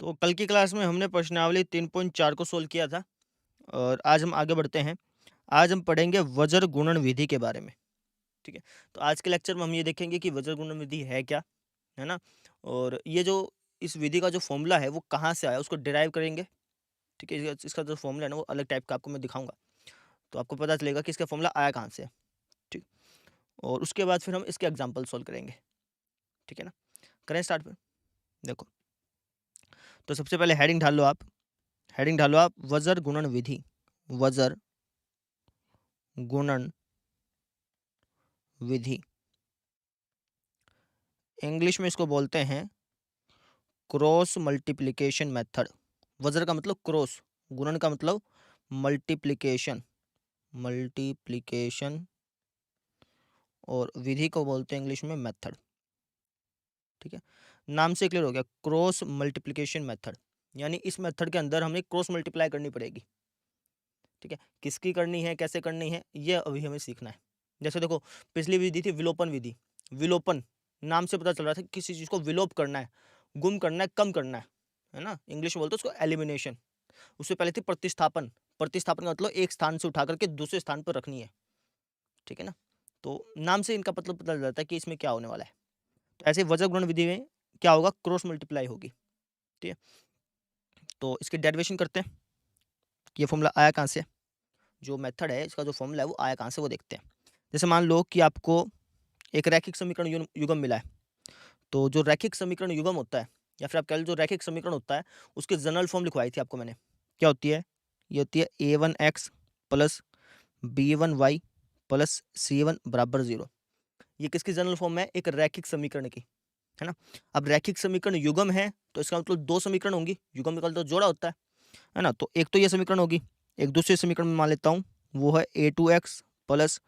तो कल की क्लास में हमने प्रश्नावली 3.4 को सोल्व किया था और आज हम आगे बढ़ते हैं। आज हम पढ़ेंगे वज्र गुणन विधि के बारे में, ठीक है? तो आज के लेक्चर में हम ये देखेंगे कि वज्र गुणन विधि है क्या, है ना? और ये जो इस विधि का जो फ़ॉर्मूला है वो कहाँ से आया उसको डिराइव करेंगे, ठीक है? इसका जो फ़ॉर्मूला है ना वो अलग टाइप का आपको मैं दिखाऊँगा, तो आपको पता चलेगा कि इसका फ़ॉर्मूला आया कहाँ से है, ठीक? और उसके बाद फिर हम इसके एग्ज़ाम्पल सोल्व करेंगे, ठीक है ना? करें स्टार्ट फिर? देखो, तो सबसे पहले हेडिंग डालो आप वज्र गुणन विधि, वज्र गुणन विधि। इंग्लिश में इसको बोलते हैं क्रॉस मल्टीप्लिकेशन मेथड। वज्र का मतलब क्रॉस, गुणन का मतलब मल्टीप्लिकेशन, मल्टीप्लिकेशन और विधि को बोलते हैं इंग्लिश में मेथड, ठीक है? नाम से क्लियर हो गया, क्रॉस मल्टीप्लिकेशन मेथड। यानी इस मेथड के अंदर हमें क्रॉस मल्टीप्लाई करनी पड़ेगी, ठीक है? किसकी करनी है, कैसे करनी है, ये अभी हमें सीखना है। जैसे देखो, पिछली विधि थी विलोपन विधि। विलोपन नाम से पता चल रहा था कि किसी चीज़ को विलोप करना है, गुम करना है, कम करना है ना? इंग्लिश में बोलते हैं उसको एलिमिनेशन। उससे पहले थी प्रतिस्थापन। प्रतिस्थापन का मतलब एक स्थान से उठा करके दूसरे स्थान पर रखनी है, ठीक है ना? तो नाम से इनका मतलब पता चल जाता है कि इसमें क्या होने वाला है। तो ऐसे वज्र गुणन विधि में क्या होगा, क्रॉस मल्टीप्लाई होगी, ठीक है? तो इसकी डेरिवेशन करते हैं। ये फॉर्मूला आया कहाँ से, जो मेथड है इसका जो फॉर्मूला है वो आया कहाँ से वो देखते हैं। जैसे मान लो कि आपको एक रैखिक समीकरण युग्म मिला है, तो जो रैखिक समीकरण युग्म होता है या फिर आप कह लो जो रैखिक समीकरण होता है उसकी जनरल फॉर्म लिखवाई थी आपको मैंने। क्या होती है? ये होती है a1x plus b1y plus c1 बराबर 0। ये किसकी जनरल फॉर्म है? एक रैखिक समीकरण की, है ना? अब रैखिक समीकरण युग्म है तो इसका मतलब दो समीकरण होंगी। युग्म का तो जोड़ा होता है ना? तो एक तो ये समीकरण होगी, एक दूसरे समीकरण में मान लेता हूँ, वो है a2x plus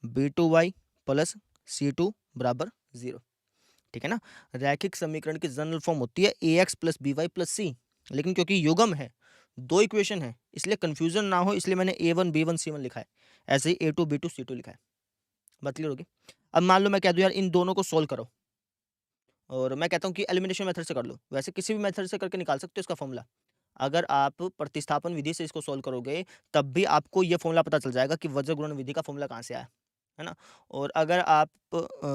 b2y plus c2 बराबर 0, ठीक है ना? रैखिक समीकरण की जनरल फॉर्म होती है ax plus b y plus c, लेकिन क्योंकि युग्म है, दो इक्वेशन है, इसलिए कंफ्यूजन ना हो इसलिए मैंने a1 b1 c1 लिखा है। ऐसे ही a2 b2 c2 लिखा है। बात क्लियर होगी? अब मान लो मैं कह दूं यार इन दोनों को सोल्व करो, और मैं कहता हूँ कि एलिमिनेशन मेथड से कर लो। वैसे किसी भी मेथड से करके निकाल सकते हो इसका फॉर्मूला। अगर आप प्रतिस्थापन विधि से इसको सोल्व करोगे तब भी आपको ये फॉर्मूला पता चल जाएगा कि वज्र गुणन विधि का फॉर्मूला कहाँ से आया, है ना? और अगर आप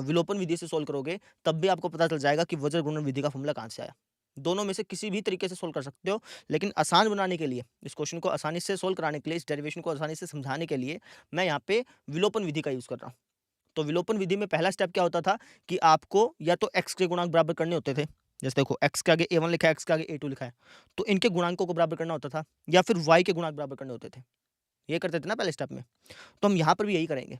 विलोपन विधि से सोल्व करोगे तब भी आपको पता चल जाएगा कि वज्र गुणन विधि का फॉर्मूला कहाँ से आया। दोनों में से किसी भी तरीके से सोल्व कर सकते हो, लेकिन आसान बनाने के लिए, इस क्वेश्चन को आसानी से सोल्व कराने के लिए, इस डेरिवेशन को आसानी से समझाने के लिए मैं यहाँ पे विलोपन विधि का यूज़ कर रहा हूँ। तो विलोपन विधि में पहला स्टेप क्या होता था कि आपको या तो x के गुणांक बराबर करने होते थे। जैसे देखो x के आगे a1 लिखा है, x के आगे a2 लिखा है, तो इनके गुणांकों को बराबर करना होता था, या फिर y के गुणांक बराबर करने होते थे। ये करते थे ना पहले स्टेप में। तो हम यहाँ पर भी यही करेंगे।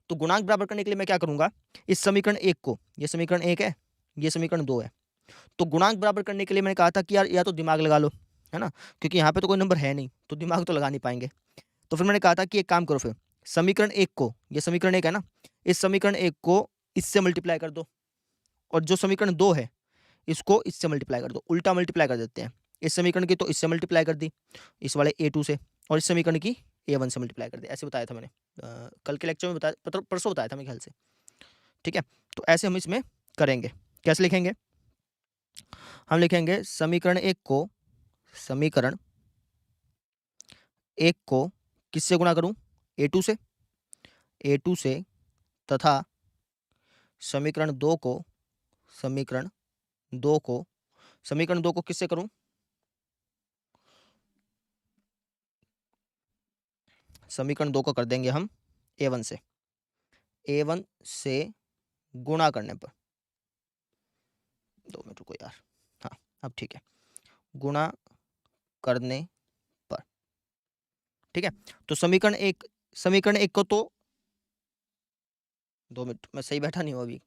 तो गुणांक बराबर करने के लिए मैं क्या करूँगा, इस समीकरण 1 को, ये समीकरण 1 है, ये समीकरण 2 है। तो गुणांक बराबर करने के लिए मैंने कहा था कि यार या तो दिमाग लगा लो, है ना? क्योंकि यहाँ पे तो कोई नंबर है नहीं, तो दिमाग तो लगा नहीं पाएँगे। तो फिर मैंने कहा था कि एक काम करो फिर, समीकरण 1 को, ये समीकरण 1 है ना, इस समीकरण 1 को इससे मल्टीप्लाई कर दो, और जो समीकरण 2 है, इसको इससे मल्टीप्लाई कर दो, उल्टा मल्टीप्लाई कर देते हैं। इस समीकरण की तो इससे मल्टीप्लाई कर दी, इस वाले a2 से, और इस समीकरण की a1 से मल्टीप्लाई कर दी। ऐसे बताया था मैंने। कल के लेक्चर में बताया, परसों बताया था मेरे ख्याल से, ठीक है? तो ऐसे हम इसमें करेंगे। कैसे लिखेंगे? हम लिखेंगे समीकरण 1 को किससे गुणा करूँ? a2 से, a2 से, तथा समीकरण 2 को, समीकरण 2 को, समीकरण 2 को किससे करूँ? समीकरण 2 को कर देंगे हम a1 से, a1 से गुणा करने पर, 2 मिनट रुको यार, हाँ, अब ठीक है, गुणा करने पर, ठीक है? तो समीकरण 1 को तो 2 मिनट, मैं सही बैठा नहीं हूँ अभी,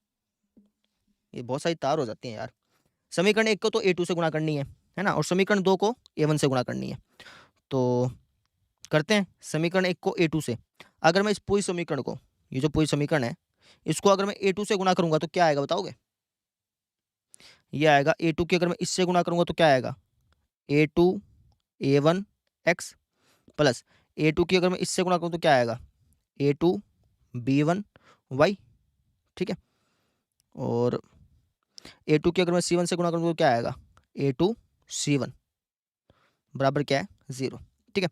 ये बहुत सारी तार हो जाती हैं यार। समीकरण 1 को तो a2 से गुणा करनी है ना? और समीकरण 2 को a1 से गुणा करनी है। तो करते हैं समीकरण 1 को a2 से। अगर मैं इस पूरी समीकरण को, ये जो पूरी समीकरण है, इसको अगर मैं a2 से गुणा करूँगा तो क्या आएगा बताओगे? ये आएगा a2 की, अगर मैं इससे गुणा करूँगा तो क्या आएगा? a2 a1 x plus a2 की अगर मैं इससे गुणा करूँ तो क्या आएगा? a2 b1 y, ठीक है? और a2 की अगर मैं c1 से गुणा करूँ तो क्या आएगा? a2 C1 बराबर क्या है 0। ठीक है,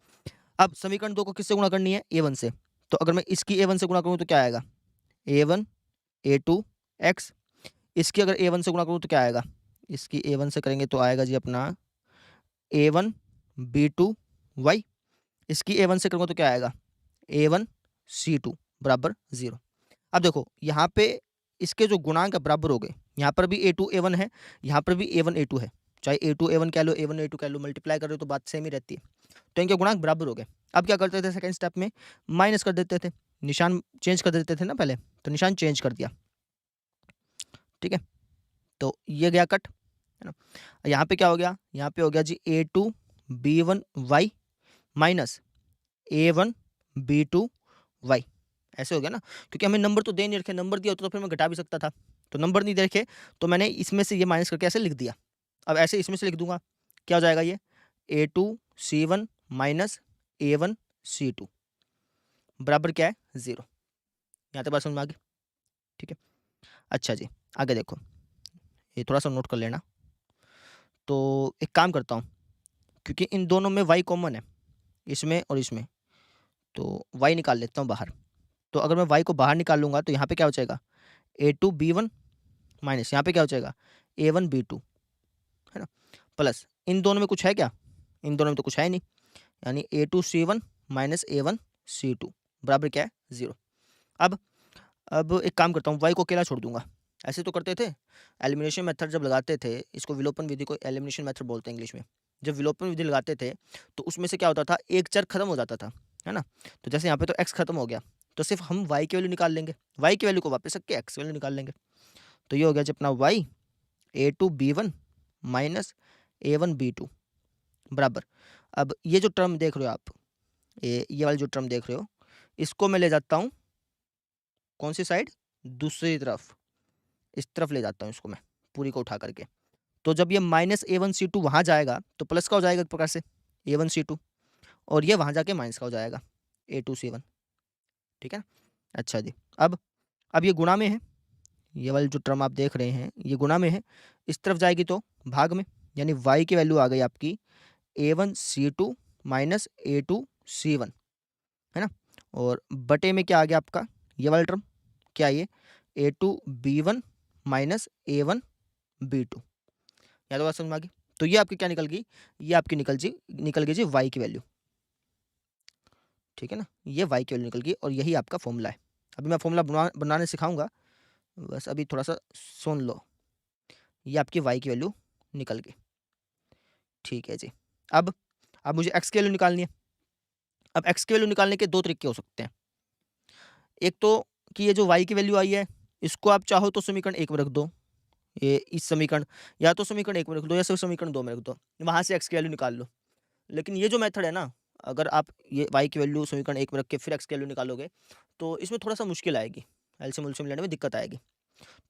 अब समीकरण 2 को किससे गुणा करनी है A1 से, तो अगर मैं इसकी A1 से गुणा करूँ तो क्या आएगा A1 A2 x, इसकी अगर A1 से गुणा करूँ तो क्या आएगा, इसकी A1 से करेंगे तो आएगा जी अपना A1 B2 y, इसकी A1 से करूँगा तो क्या आएगा A1 C2 बराबर 0। अब देखो यहाँ पे इसके जो गुणांक बराबर हो गए, यहाँ पर भी A2 A1 है, यहाँ पर भी A1 A2 है, चाहे A2 A1 कह लो A1 A2 कह लो, मल्टीप्लाई कर रहे हो तो बात सेम ही रहती है, तो इनके गुणांक बराबर हो गए। अब क्या करते थे सेकंड स्टेप में, माइनस कर देते थे, निशान चेंज कर देते थे ना पहले, तो निशान चेंज कर दिया। ठीक है, तो ये गया कट, है ना। यहाँ पे क्या हो गया, यहाँ पे हो गया जी A2 B1 y minus A1 B2 y, ऐसे हो गया ना, क्योंकि हमें नंबर तो दे नहीं रखे, नंबर दिया होता तो फिर मैं घटा भी सकता था, तो नंबर नहीं दे रखे तो मैंने इसमें से ये माइनस करके ऐसे लिख दिया। अब ऐसे इसमें से लिख दूंगा, क्या हो जाएगा ये A2 C1 minus A1 C2 बराबर क्या है 0। यहाँ तक बात समझ में आ गई। ठीक है, अच्छा जी आगे देखो, ये थोड़ा सा नोट कर लेना। तो एक काम करता हूँ, क्योंकि इन दोनों में y कॉमन है, इसमें और इसमें, तो y निकाल लेता हूँ बाहर। तो अगर मैं y को बाहर निकाल लूँगा तो यहाँ पे क्या हो जाएगा A2 B1 माइनस यहाँ पे क्या हो जाएगा A1 B2, है ना, प्लस इन दोनों में कुछ है क्या, इन दोनों में तो कुछ है नहीं, यानी A2 C1 minus A1 C2 बराबर क्या है 0। अब एक काम करता हूँ, y को अकेला छोड़ दूंगा। ऐसे तो करते थे एलिमिनेशन मेथड जब लगाते थे, इसको विलोपन विधि को एलिमिनेशन मेथड बोलते हैं इंग्लिश में। जब विलोपन विधि लगाते थे तो उसमें से क्या होता था, एक चर खत्म हो जाता था, है ना। तो जैसे यहाँ पे तो x खत्म हो गया, तो सिर्फ हम y की वैल्यू निकाल लेंगे, y की वैल्यू को वापस रख के x की वैल्यू निकाल लेंगे। तो ये हो गया जी अपना y A2 B1 minus A1 B2 बराबर, अब ये जो टर्म देख रहे हो आप, ये वाली जो टर्म देख रहे हो, इसको मैं ले जाता हूँ कौन सी साइड, दूसरी तरफ, इस तरफ ले जाता हूँ इसको मैं पूरी को उठा करके। तो जब ये माइनस A1 C2 वहाँ जाएगा तो प्लस का हो जाएगा एक प्रकार से A1 C2, और ये वहाँ जाके माइनस का हो जाएगा A2 C1। ठीक है ना, अच्छा जी। अब ये गुणा में है, ये वाली जो टर्म आप देख रहे हैं ये गुणा में है, इस तरफ जाएगी तो भाग में, यानी y की वैल्यू आ गई आपकी A1 C2 minus A2 C1, है ना, और बटे में क्या आ गया आपका ये वाला टर्म, क्या ये A2 B1 minus A1 B2। या तो बात समझ में आ गई। तो ये आपकी क्या निकल गई, ये आपकी निकल गई जी y की वैल्यू। ठीक है ना, ये y की वैल्यू निकल गई, और यही आपका फॉर्मूला है। अभी मैं फॉर्मूला बनाने सिखाऊंगा, बस अभी थोड़ा सा सुन लो। ये आपकी y की वैल्यू निकल गई। ठीक है जी, अब मुझे x की वैल्यू निकालनी है। अब x की वैल्यू निकालने के दो तरीके हो सकते हैं। एक तो कि ये जो y की वैल्यू आई है इसको आप चाहो तो समीकरण 1 में रख दो, ये इस समीकरण, या तो समीकरण 1 में रख दो या फिर समीकरण 2 में रख दो, वहाँ से x की वैल्यू निकाल लो। लेकिन ये जो मेथड है ना, अगर आप ये y की वैल्यू समीकरण 1 में रख के फिर x की वैल्यू निकालोगे तो इसमें थोड़ा सा मुश्किल आएगी, एलसीएम उलसीएम लेने में दिक्कत आएगी।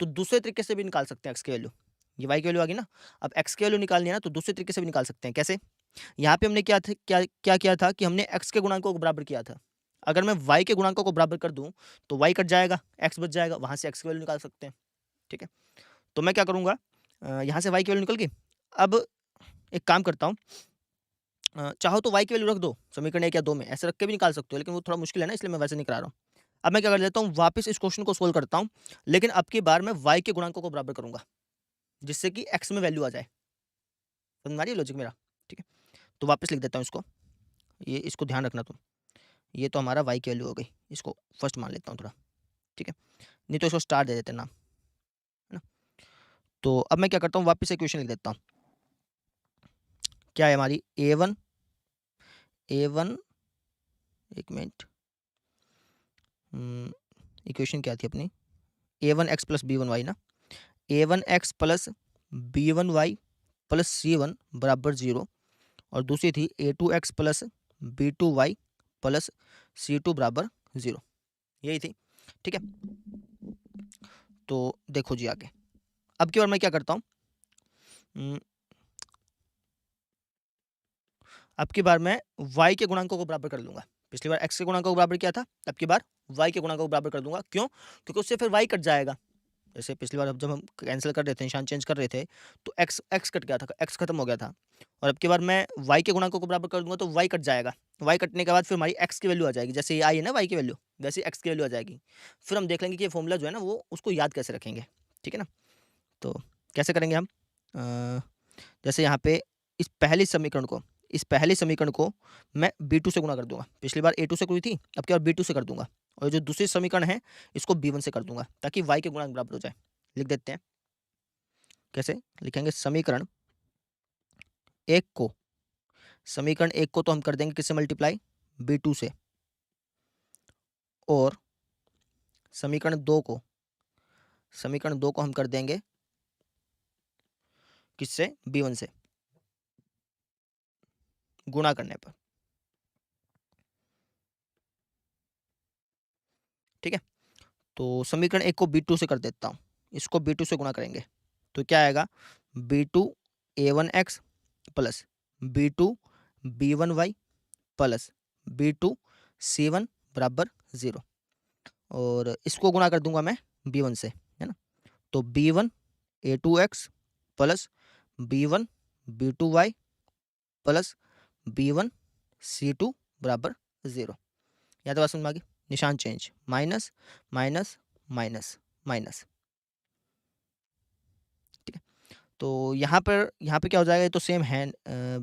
तो दूसरे तरीके से भी निकाल सकते हैं x की वैल्यू। ये y की वैल्यू आ गई ना, अब x की वैल्यू निकालनी है ना, तो दूसरे तरीके से भी निकाल सकते हैं। कैसे, यहाँ पे हमने क्या किया था कि हमने x के गुणांकों को बराबर किया था। अगर मैं y के गुणांकों को बराबर कर दूं तो y कट जाएगा, x बच जाएगा, वहां से x की वैल्यू निकाल सकते हैं। ठीक है, तो मैं क्या करूंगा, यहाँ से y की वैल्यू निकल गई। अब एक काम करता हूँ, चाहो तो y की वैल्यू रख दो समीकरण 1 या 2 में, ऐसे रख के भी निकाल सकते हो, लेकिन वो थोड़ा मुश्किल है ना, इसलिए मैं वैसे नहीं करा रहा हूँ। अब मैं क्या कर लेता हूँ, वापस इस क्वेश्चन को सोल्व करता हूँ, लेकिन अब की बार मैं y के गुणांकों को बराबर करूंगा, जिससे कि x में वैल्यू आ जाए। समझ में आ रही है लॉजिक मेरा। ठीक है, तो वापस लिख देता हूँ इसको, ये इसको ध्यान रखना तुम, ये तो हमारा y की वैल्यू हो गई, इसको फर्स्ट मान लेता हूँ थोड़ा। ठीक है, नहीं तो इसको स्टार दे देते नाम, है ना। तो अब मैं क्या करता हूँ, वापस इक्वेशन लिख देता हूँ। क्या है हमारी A1 एक मिनट, इक्वेशन क्या थी अपनी, A1x प्लस B1y ना, A1x plus B1y plus C1 बराबर 0, और दूसरी थी A2x plus B2y plus C2 बराबर 0, यही थी। ठीक है, तो देखो जी आगे, अब की बार मैं क्या करता हूँ, अब की बार मैं y के गुणांकों को बराबर कर लूंगा। पिछली बार x के गुणांकों को बराबर किया था, अब की बार y के गुणांकों को बराबर कर दूंगा। क्यों, क्योंकि उससे फिर y कट जाएगा, जैसे पिछली बार जब हम कैंसिल कर रहे थे, निशान चेंज कर रहे थे, तो एक्स कट गया था, एक्स खत्म हो गया था। और अब की बार मैं वाई के गुणांकों को बराबर कर दूंगा तो वाई कट जाएगा। वाई कटने के बाद फिर हमारी एक्स की वैल्यू आ जाएगी, जैसे ये आई है ना वाई की वैल्यू, वैसे एक्स की वैल्यू आ जाएगी। फिर हम देख लेंगे कि ये फॉर्मूला जो है ना वो उसको याद कैसे रखेंगे, ठीक है ना। तो कैसे करेंगे हम, जैसे यहाँ पे इस पहले समीकरण को मैं B2 से गुणा कर दूंगा। पिछली बार A2 से हुई थी, अब की बार B2 से कर दूंगा। और जो दूसरी समीकरण है इसको B1 से कर दूंगा ताकि y के गुणांक बराबर हो जाए। लिख देते हैं, कैसे लिखेंगे, समीकरण एक को तो हम कर देंगे किससे मल्टीप्लाई, B2 से। और समीकरण दो को हम कर देंगे किससे, B1 से गुणा करने पर, ठीक है। तो समीकरण एक को B2 से कर देता हूँ, इसको B2 से गुणा करेंगे तो क्या आएगा, B2 A1x plus B2 B1y plus B2 C1 बराबर 0। और इसको गुणा कर दूंगा मैं B1 से, है ना। तो B1 A2x plus B1 B2y plus B1 C2 बराबर 0। या तो बात समझ में आ गई, निशान change, minus minus minus minus, ठीक है। तो यहाँ पे क्या हो जाएगा, ये तो सेम है,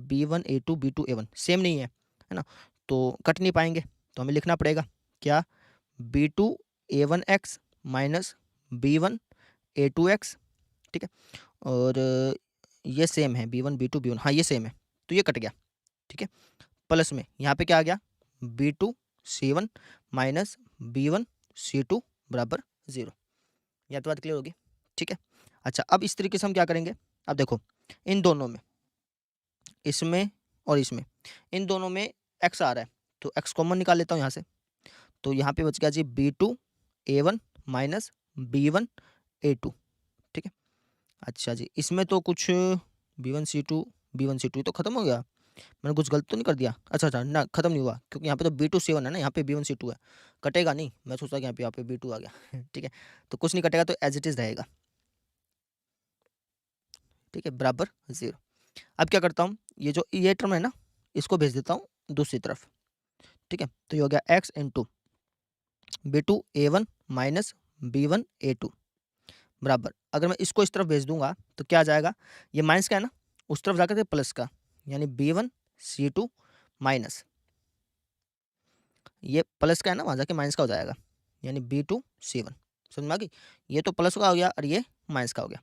B1 A2 B2 A1 same नहीं है ना, तो कट नहीं पाएंगे। तो हमें लिखना पड़ेगा क्या, B2 A1x minus B1 A2x, ठीक है। और ये सेम है B1 B2 B1, हाँ ये सेम है, तो ये कट गया, ठीक है। प्लस में यहाँ पे क्या आ गया, B2 C1 minus B1 C2 बराबर 0। यह तो बात क्लियर होगी, ठीक है। अच्छा, अब इस तरीके से हम क्या करेंगे, अब देखो इन दोनों में, इसमें और इसमें, इन दोनों में x आ रहा है तो x कॉमन निकाल लेता हूँ यहाँ से। तो यहाँ पे बच गया जी B2 A1 minus B1 A2, ठीक है। अच्छा जी, इसमें तो कुछ B1 C2 तो खत्म हो गया, मैंने कुछ गलत तो नहीं कर दिया। अच्छा ना, खत्म नहीं हुआ क्योंकि यहाँ पे तो B2 C1 है ना, यहाँ पे B1 C2 है, कटेगा नहीं। मैं सोचा कि यहाँ पे B2 आ गया ठीक है, तो कुछ नहीं कटेगा, तो एज इट इज रहेगा, ठीक है, बराबर 0। अब क्या करता हूँ, ये टर्म है ना, इसको भेज देता हूँ दूसरी तरफ, ठीक है। तो ये हो गया x into B2 A1 minus B1 A2 बराबर, अगर मैं इसको इस तरफ भेज दूंगा तो क्या आ जाएगा, ये माइनस का है ना, उस तरफ जाकर के प्लस का, यानी B1 C2 माइनस, ये प्लस का है ना, वहाँ जाके माइनस का हो जाएगा, यानी B2 C1। समझ में आ गई, ये तो प्लस का हो गया और ये माइनस का हो गया।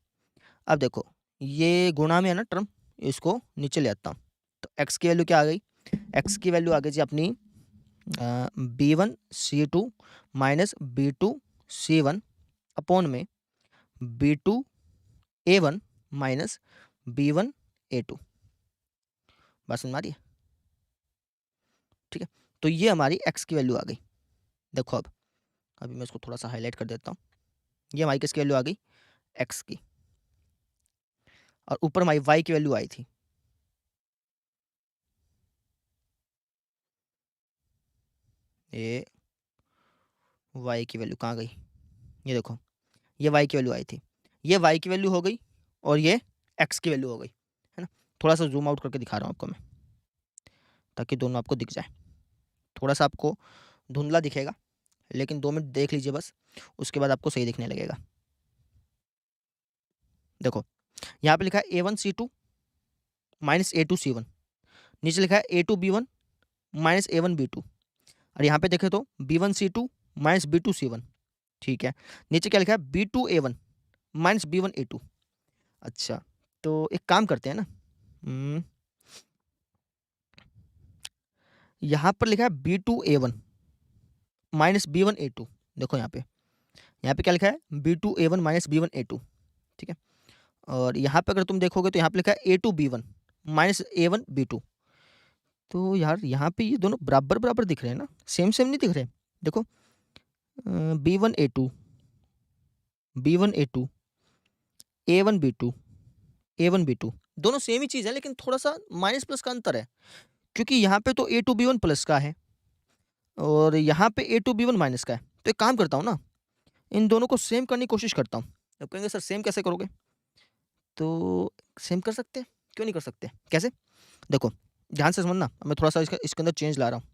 अब देखो ये गुणा में है ना टर्म, इसको नीचे ले आता हूँ, तो x की वैल्यू क्या आ गई, x की वैल्यू आ गई जी अपनी B1 C2 minus B2 C1 upon में B2 A1 minus B1 A2। बात समझ में आ रही है, ठीक है। तो ये हमारी x की वैल्यू आ गई। देखो अब अभी मैं इसको थोड़ा सा हाईलाइट कर देता हूँ, ये हमारी किसकी वैल्यू आ गई, x की, और ऊपर हमारी y की वैल्यू आई थी, ये y की वैल्यू कहाँ गई, ये देखो ये y की वैल्यू आई थी, ये y की वैल्यू हो गई और ये x की वैल्यू हो गई, है ना। थोड़ा सा जूम आउट करके दिखा रहा हूँ आपको मैं, ताकि दोनों आपको दिख जाए। थोड़ा सा आपको धुंधला दिखेगा, लेकिन 2 मिनट देख लीजिए बस, उसके बाद आपको सही दिखने लगेगा। देखो यहाँ पे लिखा है A1 C2 minus A2 C1, नीचे लिखा है A2 B1 minus A1 B2, और यहाँ पे देखें तो B1 C2 minus B2 C1, ठीक है। नीचे क्या लिखा है, B2 A1 minus B1 A2। अच्छा, तो एक काम करते हैं ना, यहाँ पर लिखा है B2 A1 minus B1 A2। देखो यहाँ पे क्या लिखा है, B2 A1 minus B1 A2, ठीक है। और यहाँ पे अगर तुम देखोगे तो यहाँ पे लिखा है A2 B1 minus A1 B2। तो यार यहाँ पे ये दोनों बराबर बराबर दिख रहे हैं ना, सेम सेम नहीं दिख रहे। देखो B1 A2 B1 A2 A1 B2 A1 B2 दोनों सेम ही चीज़ है, लेकिन थोड़ा सा माइनस प्लस का अंतर है, क्योंकि यहाँ पे तो A2 B1 प्लस का है और यहाँ पे A2 B1 माइनस का है। तो एक काम करता हूँ ना, इन दोनों को सेम करने की कोशिश करता हूँ। अब कहेंगे सर सेम कैसे करोगे? तो सेम कर सकते हैं, क्यों नहीं कर सकते? कैसे? देखो, ध्यान से समझना, मैं थोड़ा-सा इसके अंदर चेंज ला रहा हूँ,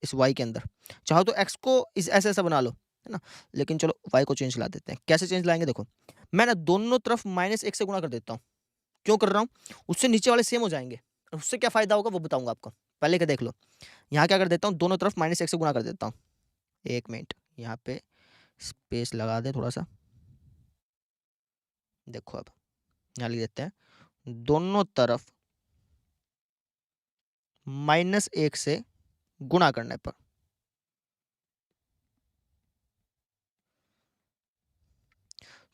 इस y के अंदर। चाहो तो x को इस ऐसा-ऐसा बना लो, है ना? लेकिन चलो y को चेंज ला देते हैं। कैसे चेंज लाएँगे देखो, मैं ना दोनों तरफ -1 से गुणा कर देता हूँ। क्यों कर रहा हूँ? उससे नीचे वाले सेम हो जाएँगे। उससे क्या फ़ायदा होगा वो बताऊँगा आपको। पहले का देख लो, यहाँ क्या कर देता हूँ, दोनों तरफ -1 से गुणा कर देता हूँ। 1 मिनट, यहाँ पे स्पेस लगा दें थोड़ा-सा। देखो अब, यहाँ लिख देते हैं, दोनों तरफ -1 से गुणा करने पर।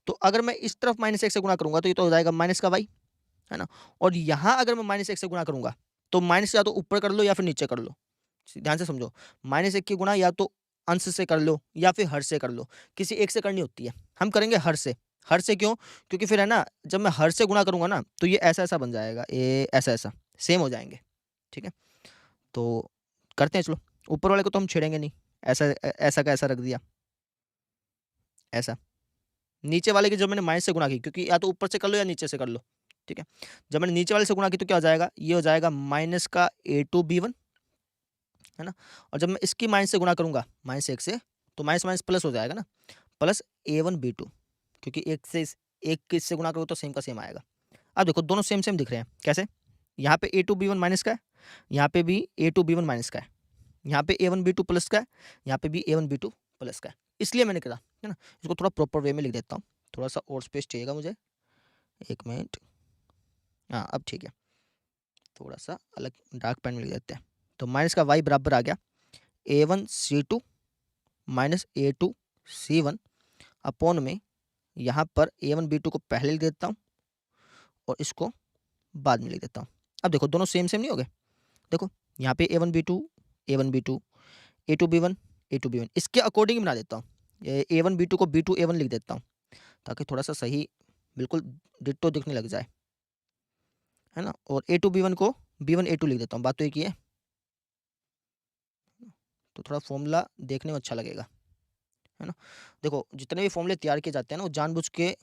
तो अगर मैं इस तरफ -1 से गुणा करूँगा तो ये तो हो जाएगा माइनस का y, है ना? और यहाँ अगर मैं -1 से गुणा करूँगा, तो माइनस या तो ऊपर कर लो या फिर नीचे कर लो। ध्यान से समझो, -1 की गुणा या तो अंश से कर लो या फिर हर से कर लो। किसी एक से करनी होती है। हम करेंगे हर से। हर से क्यों? क्योंकि फिर है ना, जब मैं हर से गुणा करूँगा ना, तो ये ऐसा-ऐसा बन जाएगा, ये ऐसा-ऐसा, सेम हो जाएँगे, ठीक है? तो करते हैं चलो। ऊपर वाले को तो हम छेड़ेंगे नहीं, ऐसा का ऐसा रख दिया, ऐसा। नीचे वाले की जब मैंने माइनस से गुणा की, क्योंकि या तो ऊपर से कर लो या नीचे से कर लो, ठीक है? जब मैंने नीचे वाले से गुणा की तो क्या हो जाएगा? ये हो जाएगा माइनस का a2b1, है ना? और जब मैं इसकी माइनस से गुणा करूँगा, -1 से, तो माइनस प्लस हो जाएगा ना, प्लस a1b2, क्योंकि एक के इससे गुणा करो तो सेम का सेम आएगा। अब देखो दोनों सेम-सेम दिख रहे हैं, कैसे? यहाँ पे a2b1 माइनस का है, यहाँ पे भी a2b1 माइनस का है, यहाँ पे a1b2 प्लस का है, यहाँ पे भी a1b2 प्लस का है। इसलिए मैंने करा, है ना? इसको थोड़ा प्रॉपर वे में लिख देता हूँ। थोड़ा-सा और स्पेस चाहिएगा मुझे, 1 मिनट। हाँ, अब ठीक है। थोड़ा-सा अलग डार्क पेन में लिख देते हैं। तो माइनस का y बराबर आ गया a1c2 माइनस a2c1 अपॉन में यहाँ पर a1b2 को पहले लिख देता हूँ और इसको बाद में लिख देता हूँ। अब देखो दोनों सेम-सेम नहीं हो गए? देखो यहाँ पे a1b2, a1b2, a2b1, a2b1 इसके अकॉर्डिंग ही बना देता हूँ। a1b2 को b2 a1 लिख देता हूँ, ताकि थोड़ा-सा सही बिल्कुल डिट्टो दिखने लग जाए, है ना? और a2b1 को b1 a2 लिख देता हूँ, बात तो एक ही है। तो थोड़ा फ़ॉर्मूला देखने में अच्छा लगेगा, है ना? देखो जितने भी फ़ॉर्मूले तैयार किए जाते हैं ना, वो जानबूझ के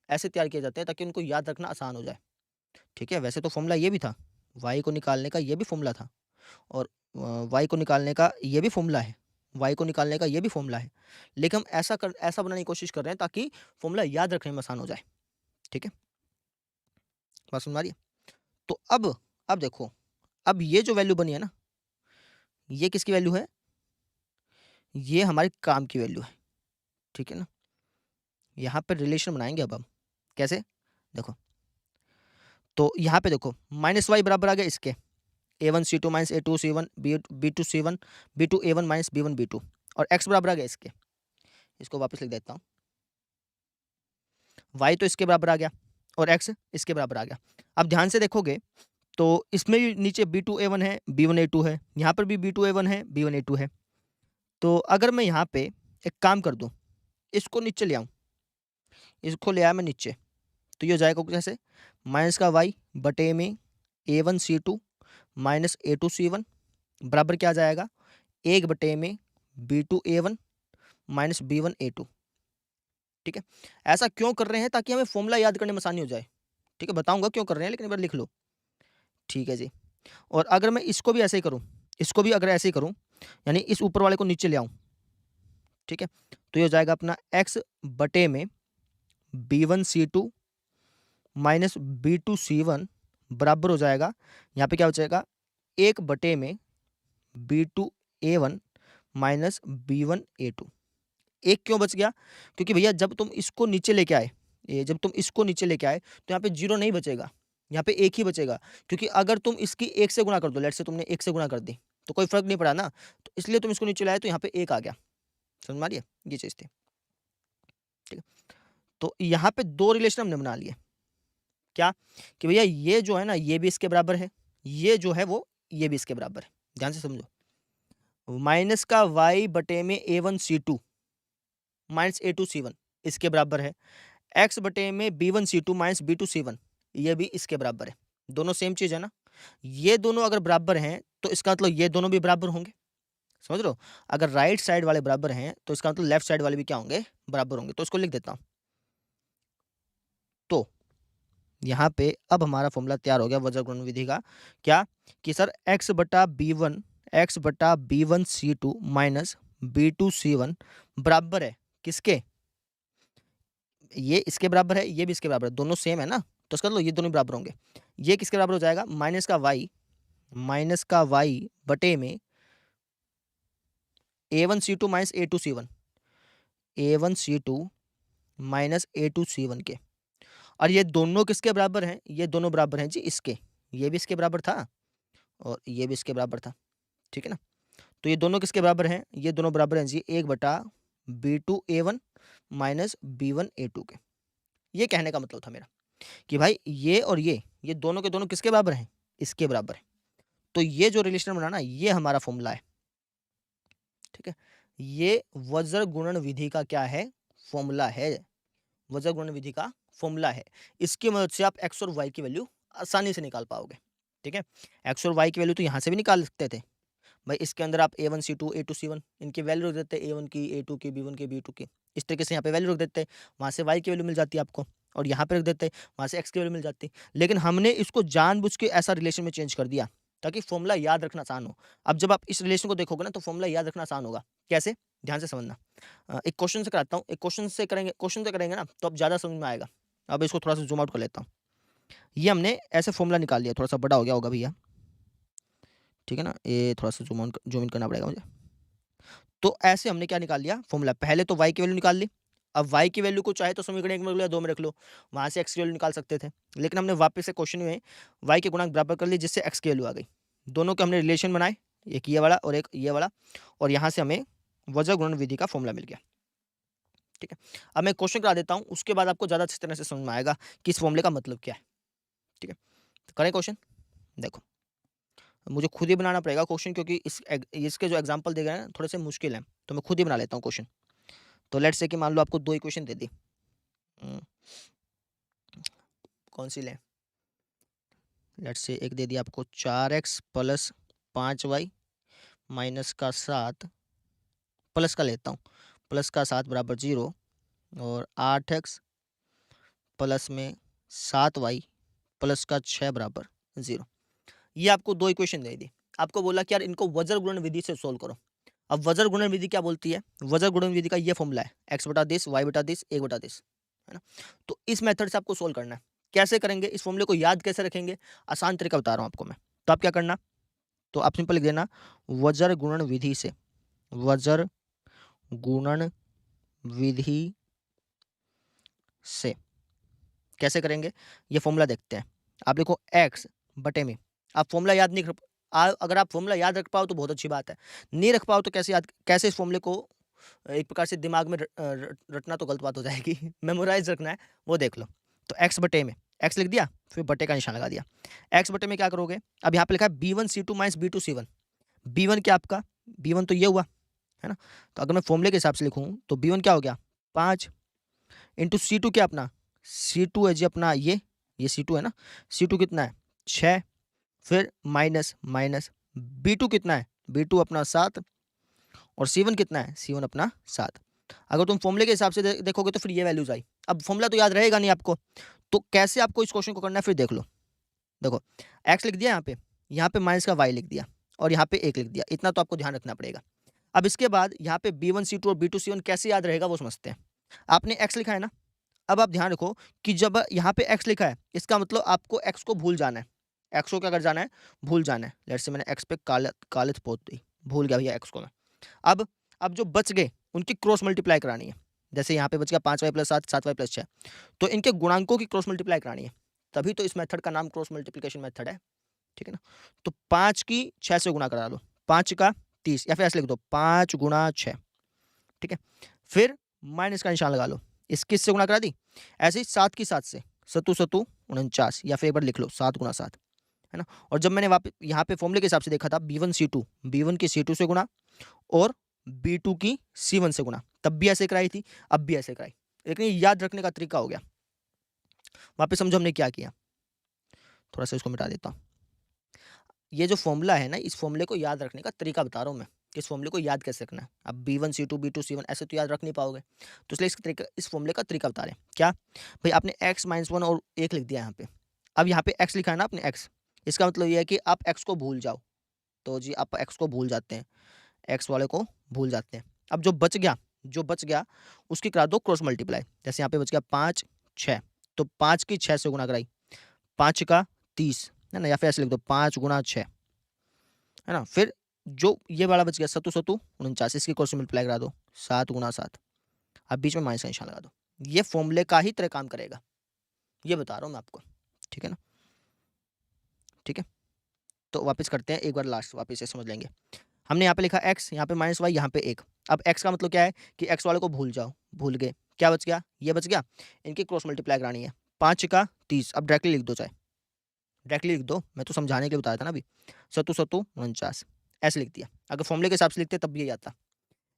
ऐसे तैयार किए जाते हैं ताकि उनको याद रखना आसान हो जाए, ठीक है? वैसे तो फ़ॉर्मूला ये भी था, y को निकालने का ये भी फ़ॉर्मूला था और y को निकालने का ये भी फ़ॉर्मूला है, y को निकालने का ये भी फ़ॉर्मूला है। लेकिन हम ऐसा बनाने की कोशिश कर रहे हैं ताकि फ़ॉर्मूला याद रखने में आसान हो जाए, ठीक है? बात समझ में आ रही है? तो अब देखो, अब ये जो वैल्यू बनी है ना, ये किसकी वैल्यू है? ये हमारे काम की वैल्यू है, ठीक है ना? यहाँ पे रिलेशन बनाएँगे अब हम, कैसे? देखो, तो यहाँ पे देखो माइनस y बराबर आ गया इसके a1c2 minus a2c1 b2c1 b2a1 minus b1 b2 और x बराबर आ गया इसके, इसको वापस लिख देता हूँ। y तो इसके बराबर आ गया और x इसके बराबर आ गया। अब ध्यान से देखोगे तो इसमें भी नीचे b2a1 है, b1a2 है, यहाँ पर भी b2a1 है, b1a2 है। तो अगर मैं यहाँ पे एक काम कर दूँ, इसको नीचे ले आऊँ, इसको ले आया मैं नीचे, तो ये हो जाएगा कुछ ऐसे, माइनस का y बटे में a1c2 माइनस a2c1 बराबर क्या आ जाएगा? 1 बटे में b2a1 माइनस b1a2, ठीक है? ऐसा क्यों कर रहे हैं? ताकि हमें फ़ॉर्मूला याद करने में आसानी हो जाए, ठीक है? बताऊँगा क्यों कर रहे हैं, लेकिन एक बार लिख लो, ठीक है जी। और अगर मैं इसको भी ऐसे ही करूँ, इसको भी अगर ऐसे ही करूँ, यानी इस ऊपर वाले को नीचे ले आऊँ, ठीक है? तो ये हो जाएगा अपना x बटे में b1c2 माइनस b2c1 बराबर हो जाएगा, यहाँ पे क्या हो जाएगा? 1 बटे में b2a1 माइनस b1a2। 1 क्यों बच गया? क्योंकि भैया जब तुम इसको नीचे लेके आए, जब तुम इसको नीचे लेके आए, तो यहाँ पे 0 नहीं बचेगा, यहाँ पे 1 ही बचेगा। क्योंकि अगर तुम इसकी 1 से गुणा कर दो, लेट्स से तुमने 1 से गुणा कर दी, तो कोई फ़र्क नहीं पड़ा ना, तो इसलिए तुम इसको नीचे लाए तो यहाँ पे 1 आ गया। समझ में आ रही है? ये चीज़ थी, ठीक है? तो यहाँ पे 2 रिलेशन हमने बना लिए। क्या? कि भैया ये जो है ना, ये भी इसके बराबर है, ये जो है वो ये भी इसके बराबर है। ध्यान से समझो। माइनस का y बटे में a1c2 माइनस a2c1 इसके बराबर है। x बटे में b1c2 माइनस b2c1 ये भी इसके बराबर है। दोनों सेम चीज़ है ना? ये दोनों अगर बराबर हैं, तो इसका मतलब ये दोनों भी बराबर होंगे। समझ रहे हो? अगर राइट साइड वाले बराबर हैं, तो इसका मतलब लेफ्ट साइड वाले भी क्या होंगे? बराबर होंगे। तो इसको लिख देता हूँ। यहाँ पे अब हमारा फॉर्मूला तैयार हो गया वज्र गुणन विधि का। क्या कि सर x/b1 माइनस b2c1 बराबर है किसके? ये इसके बराबर है, ये भी इसके बराबर है, दोनों सेम है ना, तो इसका मतलब ये दोनों बराबर होंगे। ये किसके बराबर हो जाएगा? माइनस का y बटे में a1c2 minus a2c1 minus a2c1 के। और ये दोनों किसके बराबर हैं? ये दोनों बराबर हैं जी इसके। ये भी इसके बराबर था और ये भी इसके बराबर था, ठीक है ना। तो ये दोनों किसके बराबर हैं? ये दोनों बराबर हैं जी 1/b2a1 माइनस b1a2 के। ये कहने का मतलब था मेरा कि भाई ये और ये दोनों के दोनों किसके बराबर हैं? इसके बराबर है। तो ये जो रिलेशन बना ना, ये हमारा फॉर्मूला है, ठीक है। ये वज्र गुणन विधि का क्या है? फॉर्मूला है। वज्र गुणन विधि का फॉर्मूला है। इसकी मदद से आप एक्स और वाई की वैल्यू आसानी से निकाल पाओगे, ठीक है। एक्स और वाई की वैल्यू तो यहाँ से भी निकाल सकते थे भाई। इसके अंदर आप a1c2 a2c1 इनकी वैल्यू रख देते, a1 की, a2 की, b1 की, b2 की। इस तरीके से यहाँ पे वैल्यू रख देते, वहाँ से y की वैल्यू मिल जाती है आपको, और यहाँ पे रख देते, वहाँ से x की वैल्यू मिल जाती। लेकिन हमने इसको जानबूझ के ऐसा रिलेशन में चेंज कर दिया ताकि फॉर्मूला याद रखना आसान हो। अब जब आप इस रिलेशन को देखोगे ना तो फॉर्मूला याद रखना आसान होगा। कैसे? ध्यान से समझना। एक क्वेश्चन से कराता हूँ, एक क्वेश्चन से करेंगे ना तो अब ज़्यादा समझ में आएगा। अब इसको थोड़ा सा जूम आउट कर लेता हूँ। ये हमने ऐसे फॉर्मूला निकाल लिया, थोड़ा सा बड़ा हो गया होगा भैया, ठीक है ना। ये थोड़ा सा जूम इन करना पड़ेगा मुझे। तो ऐसे हमने क्या निकाल लिया फॉर्मूला, पहले तो y की वैल्यू निकाल ली। अब y की वैल्यू को चाहे तो समीकरण 1 में रख लो या 2 में रख लो, वहाँ से x की वैल्यू निकाल सकते थे। लेकिन हमने वापस से क्वेश्चन में y के गुणांक बराबर कर लिए, जिससे x की वैल्यू आ गई। दोनों के हमने रिलेशन बनाए, एक ये वाला और एक ये वाला, और यहाँ से हमें वज्र गुणन विधि का फॉर्मूला मिल गया, ठीक है। अब मैं क्वेश्चन करा देता हूँ, उसके बाद आपको ज़्यादा अच्छी तरह से समझ में आएगा कि इस फॉर्मूले का मतलब क्या है, ठीक है। तो करें क्वेश्चन। देखो, मुझे खुद ही बनाना पड़ेगा क्वेश्चन, क्योंकि इसके जो एग्जाम्पल दे गए हैं थोड़े से मुश्किल हैं, तो मैं खुद ही बना लेता हूँ क्वेश्चन। तो लेट्स से कि मान लो आपको 2 इक्वेशन दे दी। कौन सी लें? लेट्स से एक दे दिया आपको 4x प्लस 5y माइनस का 7, प्लस का लेता हूँ, प्लस का 7 बराबर 0, और 8x प्लस में 7y प्लस का 6 बराबर 0। ये आपको 2 इक्वेशन दे दी। आपको बोला कि यार इनको वज्र गुणन विधि से सोल्व करो। अब वज्र गुणन विधि क्या बोलती है? वज्र गुणन विधि का ये फॉर्मूला है, x बटा दिस, y बटा दिस, 1 बटा दिस, है ना। तो इस मेथड से आपको सोल्व करना है। कैसे करेंगे? इस फॉर्मूले को याद कैसे रखेंगे? आसान तरीका बता रहा हूँ आपको मैं। तो आप क्या करना, तो आप सिंपल लिख देना वज्र गुणन विधि से, वज्र गुणन विधि से कैसे करेंगे ये फॉर्मूला देखते हैं। आप लिखो x बटे में, आप फॉर्मूला याद नहीं कर अगर आप फॉर्मूला याद रख पाओ तो बहुत अच्छी बात है, नहीं रख पाओ तो कैसे इस फॉर्मूले को एक प्रकार से दिमाग में रटना तो गलत बात हो जाएगी मेमोराइज रखना है, वो देख लो। तो x बटे में, x लिख दिया, फिर बटे का निशान लगा दिया। x बटे में क्या करोगे? अब यहाँ पे लिखा है b1c2 माइनस b2c1। b1 क्या आपका? b1 तो ये हुआ, है ना। तो अगर मैं फॉर्मूले के हिसाब से लिखूँ तो b1 क्या हो गया? 5 इंटू c2 क्या अपना? c2 है जी अपना ये c2 है ना। c2 कितना है? 6, फिर माइनस माइनस b2 कितना है? b2 अपना 7, और c1 कितना है? c1 अपना 7। अगर तुम फॉर्मूले के हिसाब से देखोगे तो फिर ये वैल्यूज आई। अब फॉर्मूला तो याद रहेगा नहीं आपको, तो कैसे आपको इस क्वेश्चन को करना है फिर देख लो। देखो, x लिख दिया, यहाँ पे माइनस का y लिख दिया, और यहाँ पे 1 लिख दिया। इतना तो आपको ध्यान रखना पड़ेगा। अब इसके बाद यहाँ पे b1c2 और b2c1 कैसे याद रहेगा वो समझते हैं। आपने x लिखा है ना, अब आप ध्यान रखो कि जब यहाँ पे x लिखा है, इसका मतलब आपको x को भूल जाना है। x को क्या कर जाना है? भूल जाना है। लेट्स से मैंने x पे कालित पोत दी, भूल गया भैया x को मैं। अब जो बच गए उनकी क्रॉस मल्टीप्लाई करानी है। जैसे यहाँ पे बच गया 5y प्लस 7, 7y प्लस 6, तो इनके गुणांकों की क्रॉस मल्टीप्लाई करानी है। तभी तो इस मेथड का नाम क्रॉस मल्टीप्लिकेशन मेथड है, ठीक है ना। तो 5 की 6 से गुणा करा लो, 5 का 30, या फिर ऐसे लिख दो 5 गुणा 6, ठीक है। फिर माइनस का निशान लगा लो, इस किस से गुणा करा दी? ऐसे ही 7 की 7 से, सत्तू सत्तू 49, या फिर एक बार लिख लो 7 गुणा 7, है ना। और जब मैंने वापस यहाँ पे फॉर्मूले के हिसाब से देखा था b1 की c2 से गुणा और b2 की c1 से गुणा, तब भी ऐसे कराई थी, अब भी ऐसे कराई। लेकिन ये याद रखने का तरीका हो गया। वापस समझो हमने क्या किया, थोड़ा सा इसको मिटा देता हूँ। ये जो फॉर्मूला है ना, इस फॉर्मूले को याद रखने का तरीका बता रहा हूँ मैं, कि इस फॉर्मूले को याद कैसे रखना है। अब b1c2 b2c1 ऐसे तो याद रख नहीं पाओगे, तो इसलिए इस फॉर्मूले का तरीका बता रहे हैं। क्या भाई, आपने x -1 और 1 लिख दिया यहाँ पे, अब यहाँ पे x लिखा है ना आपने x, इसका मतलब ये है कि आप x को भूल जाओ। तो जी आप x को भूल जाते हैं, x वाले को भूल जाते हैं। अब जो बच गया उसकी करा दो क्रॉस मल्टीप्लाई। जैसे यहाँ पे बच गया 5 6, तो 5 की 6 से गुणा कराई, 5 का 30 है ना, या फिर ऐसे लिख दो 5 गुणा 6 है ना। फिर जो ये वाला बच गया सत्तू सत्तू 49, इसकी क्रॉस मल्टीप्लाई करा दो 7 गुणा 7। अब बीच में माइनस का निशान लगा दो। ये फॉर्मूले का ही तरह काम करेगा, ये बता रहा हूँ मैं आपको, ठीक है ना। ठीक है, तो वापस करते हैं एक बार, लास्ट वापस से समझ लेंगे। हमने यहाँ पे लिखा x, यहाँ पे माइनस वाई, यहाँ पे 1। अब x का मतलब क्या है कि x वाले को भूल जाओ, भूल गए। क्या बच गया, ये बच गया, इनकी क्रॉस मल्टीप्लाई करानी है। 5 का 30, अब डायरेक्टली लिख दो, चाहे डायरेक्टली लिख दो, मैं तो समझाने के लिए बताया था ना अभी। सत्तू सत्तू 49 ऐसे लिख दिया। अगर फॉर्मूले के हिसाब से लिखते तब भी यही आता।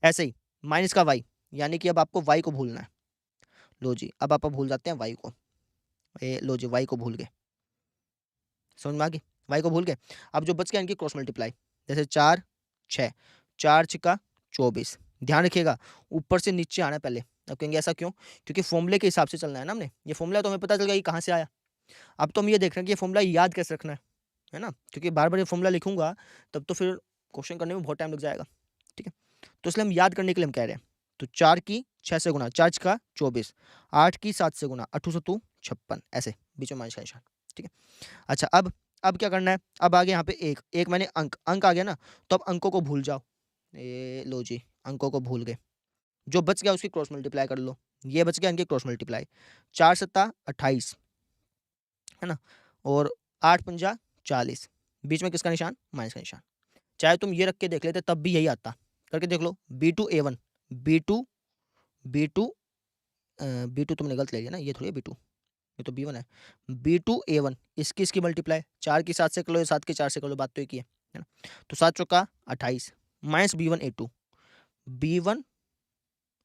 ऐसे ही माइनस का y, यानी कि अब आपको y को भूलना है। लो जी, अब आप भूल जाते हैं y को, लो जी y को भूल गए, समझ में आ गई, y को भूल गए। अब जो बच गया इनकी क्रॉस मल्टीप्लाई, जैसे 4 6, 4 6 24। ध्यान रखिएगा ऊपर से नीचे आना है पहले। अब कहेंगे ऐसा क्यों, क्योंकि फॉर्मूले के हिसाब से चलना है ना हमने। ये फॉर्मूला तो हमें पता चल गया कि कहाँ से आया। अब तो हम ये देख रहे हैं कि ये फॉर्मूला याद कैसे रखना है ना, क्योंकि बार बार ये फॉर्मूला लिखूंगा तब तो फिर क्वेश्चन करने में बहुत टाइम लग जाएगा। ठीक है, तो इसलिए हम याद करने के लिए हम कह रहे हैं। तो 4 की 6 से गुणा, 4 का 24, 8 की 7 से गुणा, 8 सत्तू 56, ऐसे बीच में माइनस का निशान। ठीक है, अच्छा अब क्या करना है, अब आगे यहाँ पे एक मैंने अंक आ गया ना, तो अब अंकों को भूल जाओ। ये लो जी, अंकों को भूल गए। जो बच गया उसकी क्रॉस मल्टीप्लाई कर लो, ये बच गया इनकी क्रॉस मल्टीप्लाई। 4 सत्ता 28 है ना, और 8 पंजा 40, बीच में किसका निशान, माइनस का निशान। चाहे तुम ये रख के देख लेते तब भी यही आता, करके देख लो। B2 A1, B2 B2 B2 तुमने गलत ले लिया ना, ये थोड़ी B2, ये तो B1 है। B2 A1, इसकी मल्टीप्लाई 4 की 7 से कर लो या 7 की 4 से कर लो, बात तो एक ही है ना। तो 7 चौका 28 माइनस B1 A2, B1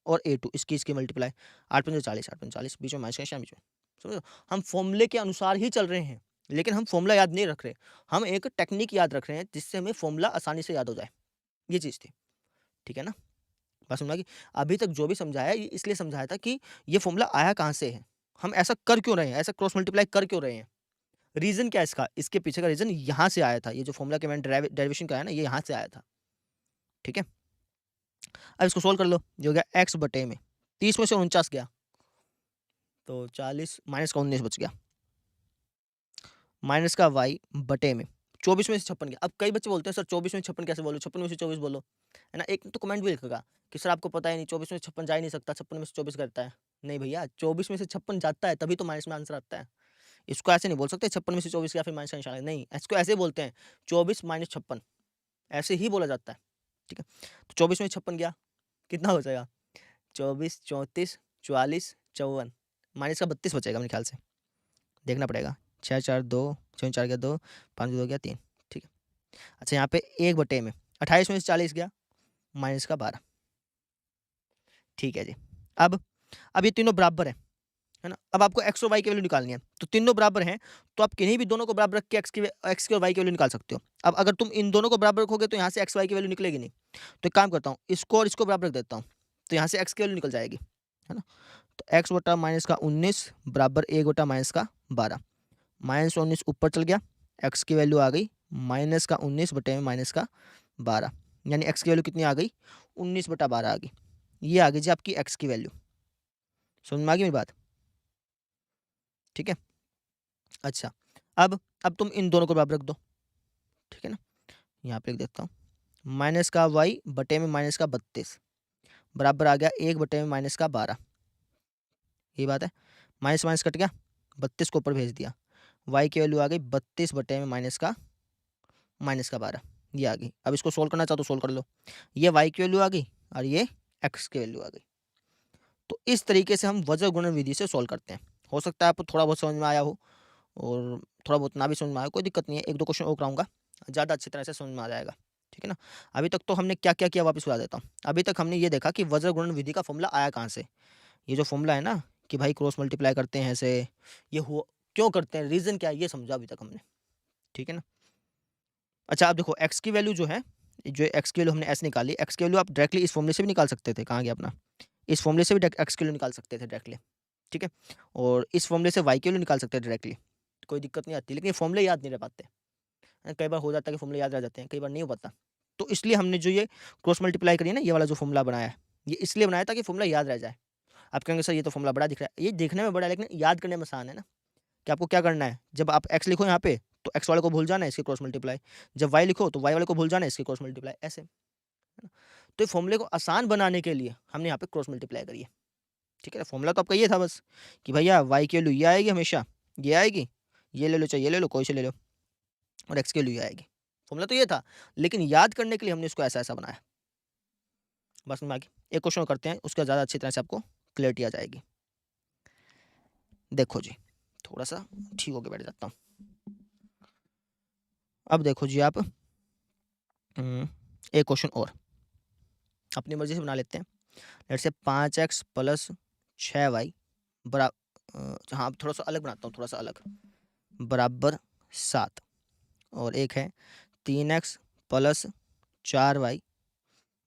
और A2 इसकी मल्टीप्लाई, 8 पंजे 40, 8 पंजे 40, बीच में माइनस का निशान, बीच में। समझो, हम फॉर्मूले के अनुसार ही चल रहे हैं, लेकिन हम फॉर्मूला याद नहीं रख रहे, हम एक टेक्निक याद रख रहे हैं जिससे हमें फॉर्मूला आसानी से याद हो जाए। ये चीज़ थी, ठीक है ना। बात समझा कि अभी तक जो भी समझाया ये इसलिए समझाया था कि ये फॉर्मूला आया कहाँ से है, हम ऐसा कर क्यों रहे हैं, ऐसा क्रॉस मल्टीप्लाई कर क्यों रहे हैं, रीज़न क्या है इसका, इसके पीछे का रीज़न यहाँ से आया था। ये जो फॉर्मूला के मैंने डेरिवेशन का है ना, ये यहाँ से आया था। ठीक है, अब इसको सोल्व कर लो। जो हो गया x बटे में 30 में से 49 गया, तो 40 माइनस का 19 बच गया, माइनस का y बटे में 24 में से 56 गया। अब कई बच्चे बोलते हैं सर 24 में 56 कैसे बोलो, 56 में से 24 बोलो, है ना। एक तो कमेंट भी लिखेगा कि सर आपको पता ही नहीं, 24 में से 56 जा ही नहीं सकता, 56 में से 24 करता है। नहीं भैया, 24 में से 56 जाता है तभी तो माइनस में आंसर आता है। इसको ऐसे नहीं बोल सकते 56 में से 24 या फिर माइनस का निशान है, नहीं, इसको ऐसे बोलते हैं 24 माइनस 56, ऐसे ही बोला जाता है। ठीक है, तो 24 में 56 गया, कितना हो जाएगा, 24 34 44 54, माइनस का 32 बचेगा मेरे ख्याल से, देखना पड़ेगा। 6 4 2, 6 4 गया 2, 5 2 गया 3। ठीक है, अच्छा यहाँ पे 1 बटे में 28 में से 40 गया, माइनस का 12। ठीक है जी, अब ये तीनों बराबर है ना। अब आपको एक्स और वाई की वैल्यू निकालनी है, तो तीनों बराबर हैं, तो आप किन्हीं भी दोनों को बराबर रख के एक्स की और वाई की वैल्यू निकाल सकते हो। अब अगर तुम इन दोनों को बराबर रखोगे तो यहाँ से एक्स वाई की वैल्यू निकलेगी नहीं। तो एक काम करता हूँ, इसको और इसको बराबर रख देता हूँ, तो यहाँ से एक्स की वैल्यू निकल जाएगी, है ना। तो एक्स बटा माइनस का 19 बराबर 1 बटा माइनस का 12, माइनस 19 ऊपर चल गया, एक्स की वैल्यू आ गई माइनस का 19 बटे में माइनस का 12, यानी एक्स की वैल्यू कितनी आ गई, 19 बटा 12 आ गई। ये आ गई जी आपकी एक्स की वैल्यू, समझ में आ गई मेरी बात। ठीक है, अच्छा अब तुम इन दोनों को बराबर रख दो, ठीक है ना। यहाँ पे लिख देता हूँ, माइनस का वाई बटे में माइनस का 32 बराबर आ गया 1 बटे में माइनस का 12। ये बात है, माइनस माइनस कट गया, 32 को ऊपर भेज दिया, वाई की वैल्यू आ गई 32 बटे में माइनस का 12, ये आ गई। अब इसको सोल्व करना चाहो तो सोल्व कर लो, ये वाई की वैल्यू आ गई और ये एक्स की वैल्यू आ गई। तो इस तरीके से हम वज्र गुणन विधि से सोल्व करते हैं। हो सकता है आपको थोड़ा बहुत समझ में आया हो और थोड़ा बहुत ना भी समझ में आया, कोई दिक्कत नहीं है, 1-2 क्वेश्चन और कराऊंगा, ज़्यादा अच्छी तरह से समझ में आ जाएगा। ठीक है ना। अभी तक तो हमने क्या क्या किया, वापस बता देता हूँ। अभी तक हमने ये देखा कि वज्र गुणन विधि का फॉर्मूला आया कहाँ से। ये जो फॉर्मूला है ना कि भाई क्रॉस मल्टीप्लाई करते हैं ऐसे, ये हो क्यों करते हैं, रीज़न क्या है, ये समझा अभी तक हमने। ठीक है ना। अच्छा आप देखो, एक्स की वैल्यू जो है, जो एक्स की वैल्यू हमने ऐसे निकाली, एक्स की वैल्यू आप डायरेक्टली इस फॉर्मूले से भी निकाल सकते थे। कहाँ गया अपना, इस फॉर्मूले से भी एक्स की वैल्यू निकाल सकते थे डायरेक्टली। ठीक है, और इस फॉर्मूले से वाई की वैल्यू निकाल सकते हैं डायरेक्टली। कोई दिक्कत नहीं आती, लेकिन ये फॉर्मूले याद नहीं रह पाते। कई बार हो जाता है कि फॉर्मूले याद रह जाते हैं, कई बार नहीं हो पाता। तो इसलिए हमने जो ये क्रॉस मल्टीप्लाई करी है ना, ये वाला जो फॉर्मूला बनाया है, ये इसलिए बनाया ताकि फॉर्मूला याद रह जाए। आप कहेंगे सर ये तो फॉर्मूला बड़ा दिख रहा है, ये देखने में बड़ा है लेकिन याद करने में आसान है ना। कि आपको क्या करना है, जब आप x लिखो यहाँ पे तो x वाले को भूल जाना है, इसके क्रॉस मल्टीप्लाई। जब y लिखो तो y वाले को भूल जाना है, इसके क्रॉस मल्टीप्लाई, ऐसे, है ना। तो ये फॉर्मूले को आसान बनाने के लिए हमने यहाँ पे क्रॉस मल्टीप्लाई करी है। ठीक है, फॉर्मूला तो आपका ये था बस कि भैया y की वैल्यू ये आएगी हमेशा, ये आएगी, ये ले लो चाहे ये ले लो, कोई से ले लो, और x की वैल्यू ये आएगी। फॉर्मूला तो ये था, लेकिन याद करने के लिए हमने इसको ऐसा ऐसा बनाया। बस में आगे एक क्वेश्चन करते हैं, उसका ज़्यादा अच्छी तरह से आपको क्लियरिटी आ जाएगी। देखो जी, थोड़ा सा ठीक होके बैठ जाता हूँ। अब देखो जी आप एक क्वेश्चन और अपनी मर्जी से बना लेते हैं। Let's say 5x plus 6y बराबर, हाँ थोड़ा सा अलग बनाता हूँ, थोड़ा सा अलग, बराबर 7, और एक है 3x प्लस 4y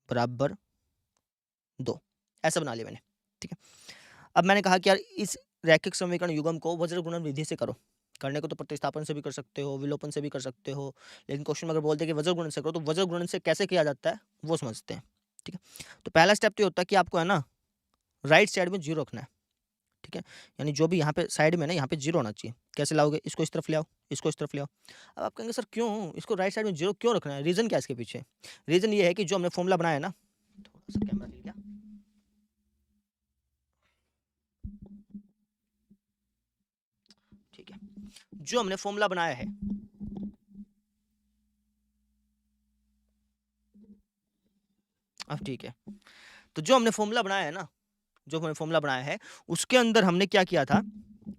बराबर 2। ऐसा बना लिया मैंने। ठीक है, अब मैंने कहा कि यार इस रैखिक समीकरण युग्म को वज्र गुणन विधि से करो। करने को तो प्रतिस्थापन से भी कर सकते हो, विलोपन से भी कर सकते हो, लेकिन क्वेश्चन में अगर बोलते हैं कि वज्र गुणन से करो, तो वज्र गुणन से कैसे किया जाता है वो समझते हैं। ठीक है, तो पहला स्टेप तो ये होता है कि आपको है ना राइट साइड में 0 रखना है। ठीक है, यानी जो भी यहाँ पे साइड में ना, यहाँ पे 0 होना चाहिए। कैसे लाओगे, इसको इस तरफ ले आओ, इसको इस तरफ ले आओ। अब आप कहेंगे सर क्यों इसको राइट साइड में 0 क्यों रखना है, रीजन क्या है इसके पीछे? रीजन ये है कि जो हमने फॉर्मूला बनाया है ना, थोड़ा सा कैमरा हिल गया, ठीक है, जो हमने फॉर्मूला बनाया है, अब ठीक है, तो जो हमने फॉर्मूला बनाया है ना, जो हमने फॉर्मूला बनाया है उसके अंदर हमने क्या किया था,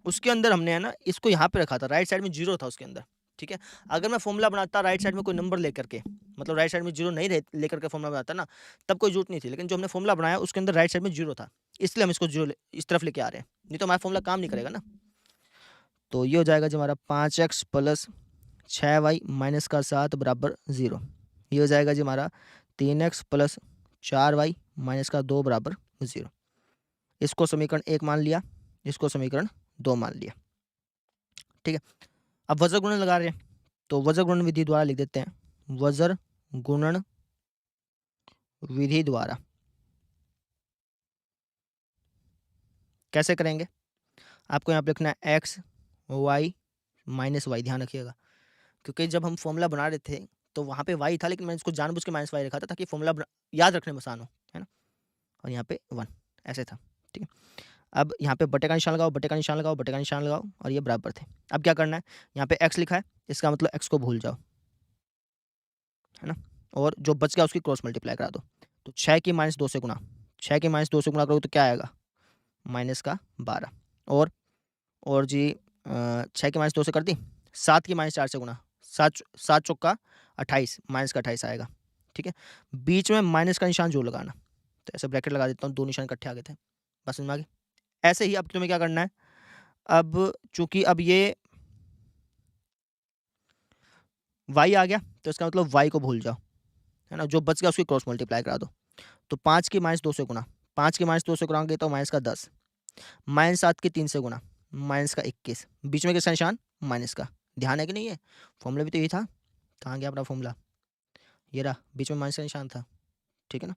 उसके अंदर हमने है ना इसको यहाँ पे रखा था, राइट साइड में 0 था उसके अंदर। ठीक है, अगर मैं फॉर्मूला बनाता राइट साइड में कोई नंबर लेकर के, मतलब राइट साइड में 0 नहीं लेकर के फॉर्मूला बनाता ना, तब कोई जरूरत नहीं थी। लेकिन जो हमने फॉर्मूला बनाया उसके अंदर राइट साइड में 0 था, इसलिए हम इसको 0 इस तरफ लेके आ रहे हैं, नहीं तो हमारा फॉर्मूला काम नहीं करेगा ना। तो ये हो जाएगा जो हमारा 5x प्लस 6y माइनस का 7 बराबर 0। ये हो जाएगा जी हमारा 3x प्लस 4y माइनस का 2 बराबर 0। इसको समीकरण 1 मान लिया, इसको समीकरण 2 मान लिया। ठीक है, अब वज्र गुणन लगा रहे हैं, तो वज्र गुणन विधि द्वारा लिख देते हैं, वज्र गुणन विधि द्वारा कैसे करेंगे, आपको यहाँ पे लिखना है x y माइनस वाई। ध्यान रखिएगा, क्योंकि जब हम फॉर्मूला बना रहे थे तो वहाँ पे y था, लेकिन मैंने इसको जानबूझ के माइनस वाई रखा था ताकि फॉर्मूला याद रखने में आसान हो, है ना। और यहाँ पे 1 ऐसे था। ठीक है, अब यहाँ पे बटे का निशान लगाओ, बटे का निशान लगाओ, बटे का निशान लगाओ, और ये बराबर थे। अब क्या करना है, यहाँ पे x लिखा है, इसका मतलब x को भूल जाओ, है ना, और जो बच गया उसकी क्रॉस मल्टीप्लाई करा दो। तो 6 की माइनस 2 से गुणा, 6 की माइनस 2 से गुणा करोगे तो क्या आएगा, माइनस का 12। और जी 6 की माइनस 2 से कर दी, 7 की माइनस 4 से गुणा, 7 चौका 28, माइनस का 28 आएगा। ठीक है, बीच में माइनस का निशान जो लगाना, तो ऐसे ब्रैकेट लगा देता हूँ, 2 निशान इकट्ठे आ गए थे, बस समझ में आ गया। ऐसे ही अब तुम्हें क्या करना है, अब चूंकि अब ये y आ गया तो इसका मतलब y को भूल जाओ, है ना, जो बच गया उसकी क्रॉस मल्टीप्लाई करा दो। तो 5 की माइनस 2 से गुणा, 5 की माइनस 2 से गुणाओगे तो माइनस का 10, माइनस 7 की 3 से गुणा, माइनस का 21, बीच में किसका निशान, माइनस का। ध्यान है कि नहीं है, फॉर्मूला भी तो यही था, कहाँ गया अपना फॉर्मूला, ये रहा, बीच में माइनस का निशान था। ठीक है ना,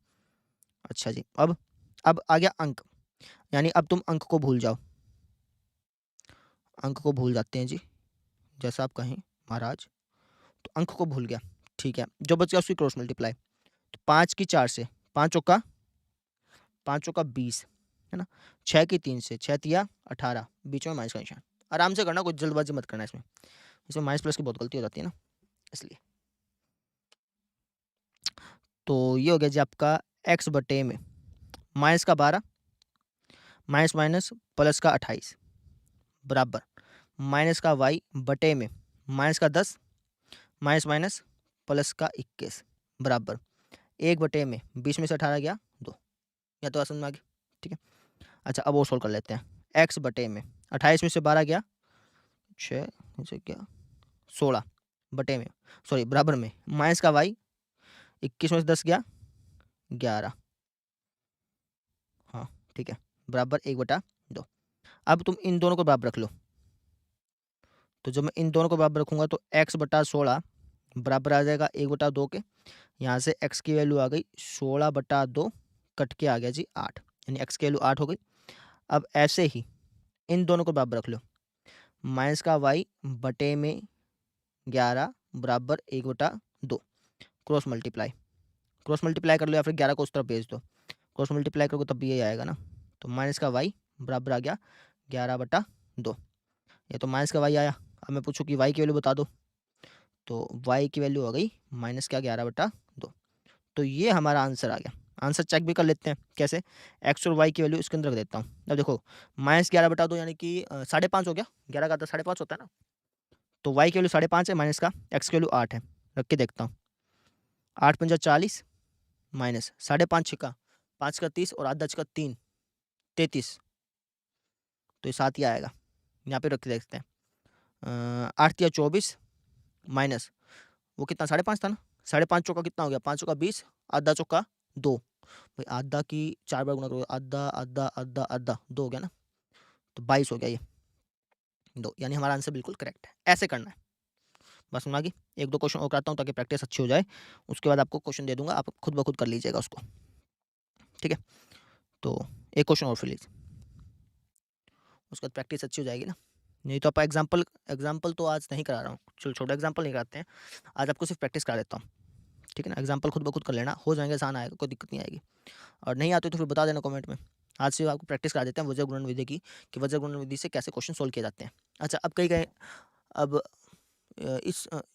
अच्छा जी, अब आ गया अंक, यानी अब तुम अंक को भूल जाओ, अंक को भूल जाते हैं जी, जैसा आप कहें महाराज। तो अंक को भूल गया, ठीक है, जो बच गया उसकी क्रॉस मल्टीप्लाई। तो 5 की 4 से, 5 चौका 20, है ना, 6 की 3 से, 6 तिया 18, बीच में माइनस का निशान। आराम से करना, कोई जल्दबाजी मत करना इसमें, इसमें माइनस प्लस की बहुत गलती हो जाती है ना, इसलिए। तो ये हो गया जी आपका x बटे में माइनस का 12, माइनस माइनस प्लस का 28 बराबर माइनस का y बटे में माइनस का 10, माइनस माइनस प्लस का 21 बराबर 1 बटे में 20 में से 18 गया 2। या तो समझ में आ गया। ठीक है, अच्छा अब और सोल्व कर लेते हैं। x बटे में 28 में से 12 गया 6 से क्या 16 बटे में, सॉरी बराबर में माइनस का y 21 में से 10 गया 11, हाँ ठीक है, बराबर 1/2। अब तुम इन दोनों को बराबर रख लो, तो जब मैं इन दोनों को बराबर रखूँगा तो x बटा 16 बराबर आ जाएगा 1/2 के। यहाँ से x की वैल्यू आ गई 16/2 कट के आ गया जी 8, यानी x की वैल्यू 8 हो गई। अब ऐसे ही इन दोनों को बराबर रख लो, माइनस का y बटे में 11 बराबर 1/2, क्रॉस मल्टीप्लाई कर लो या फिर 11 को उस तरफ भेज दो, क्रॉस मल्टीप्लाई करोगे तब भी यही आएगा ना। तो माइनस का y बराबर आ गया 11/2, ये तो माइनस का y आया। अब मैं पूछूँ कि y की वैल्यू बता दो, तो y की वैल्यू हो गई माइनस का 11/2। तो ये हमारा आंसर आ गया। आंसर चेक भी कर लेते हैं कैसे, x और y की वैल्यू इसके अंदर रख देता हूँ। अब देखो -11/2 यानी कि 5.5 हो गया, 11 का 5.5 होता है ना, तो y की वैल्यू 5.5 है, माइनस का x की वैल्यू 8 है, रख के देखता हूँ। 8 पंजा 40 माइनस 5.5 छिका 5 का 30 और आधा छिका 3 33, तो ये 7 ही आएगा। यहाँ पे रख के देखते हैं। 8 तिया 24 माइनस वो कितना 5.5 था ना, 5.5 चौका कितना हो गया, 5 चौका 20, आधा चौका 2, भाई आधा की 4 बार गुना करोगे, आधा आधा आधा आधा 2 हो गया ना, तो 22 हो गया ये 2, यानी हमारा आंसर बिल्कुल करेक्ट है। ऐसे करना है। बस समझ आ गई। 1-2 क्वेश्चन और कराता हूँ ताकि प्रैक्टिस अच्छी हो जाए, उसके बाद आपको क्वेश्चन दे दूंगा, आप खुद ब खुद कर लीजिएगा उसको, ठीक है। तो एक क्वेश्चन और फिर लीजिए, उसके बाद प्रैक्टिस अच्छी हो जाएगी ना। नहीं तो आप एग्जाम्पल तो आज नहीं करा रहा हूँ, चलो छोटा एग्जाम्पल नहीं कराते हैं आज, आपको सिर्फ प्रैक्टिस करा देता हूँ, ठीक है ना। एग्जाम्पल खुद ब खुद कर लेना, हो जाएंगे, आसान आएगा, कोई दिक्कत नहीं आएगी। और नहीं आते तो फिर बता देना कमेंट में। आज से आपको प्रैक्टिस करा देते हैं वज्र गुणन विधि की, कि वज्र गुणन विधि से कैसे क्वेश्चन सोल्व किए जाते हैं। अच्छा, अब कहीं कहीं अब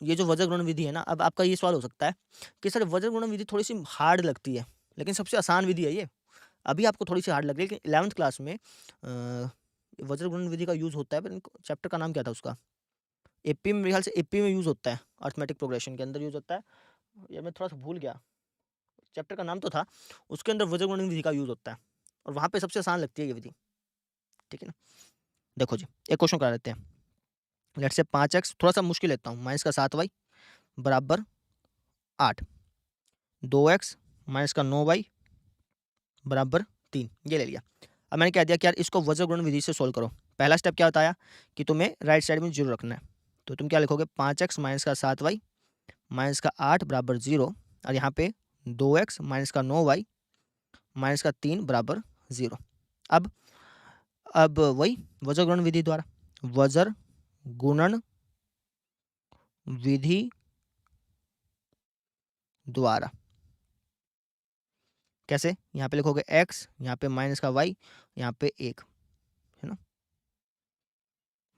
ये जो वज्र गुणन विधि है ना, अब आपका ये सवाल हो सकता है कि सर वज्र गुणन विधि थोड़ी सी हार्ड लगती है, लेकिन सबसे आसान विधि है ये। अभी आपको थोड़ी सी हार्ड लग रही है, लेकिन 11th क्लास में वज्र गुणन विधि का यूज़ होता है, पर चैप्टर का नाम क्या था उसका, एपी में, मेरे ख्याल से एपी में यूज़ होता है, अर्थमेटिक प्रोग्रेशन के अंदर यूज़ होता है। या मैं थोड़ा सा भूल गया, चैप्टर का नाम तो था, उसके अंदर वज्र गुणन विधि का यूज़ होता है, और वहाँ पे सबसे आसान लगती है ये विधि, ठीक है ना। देखो जी, एक क्वेश्चन करा लेते हैं। लेट से 5x, थोड़ा सा मुश्किल लेता हूँ, माइनस का 7y बराबर 8, 2x माइनस का 9y बराबर 3, ये ले लिया। अब मैंने कह दिया कि यार इसको वज्र गुणन विधि से सोल्व करो। पहला स्टेप क्या बताया कि तुम्हें राइट साइड में जीरो रखना है, तो तुम क्या लिखोगे, 5x माइनस का 7y माइनस का 8 बराबर 0, और यहाँ पे 2x माइनस का 9y माइनस का 3 बराबर 0। अब वही वज्र गुणन विधि द्वारा, वज्र गुणन विधि द्वारा कैसे, यहाँ पे लिखोगे x, यहाँ पे माइनस का y, यहाँ पे 1, है ना,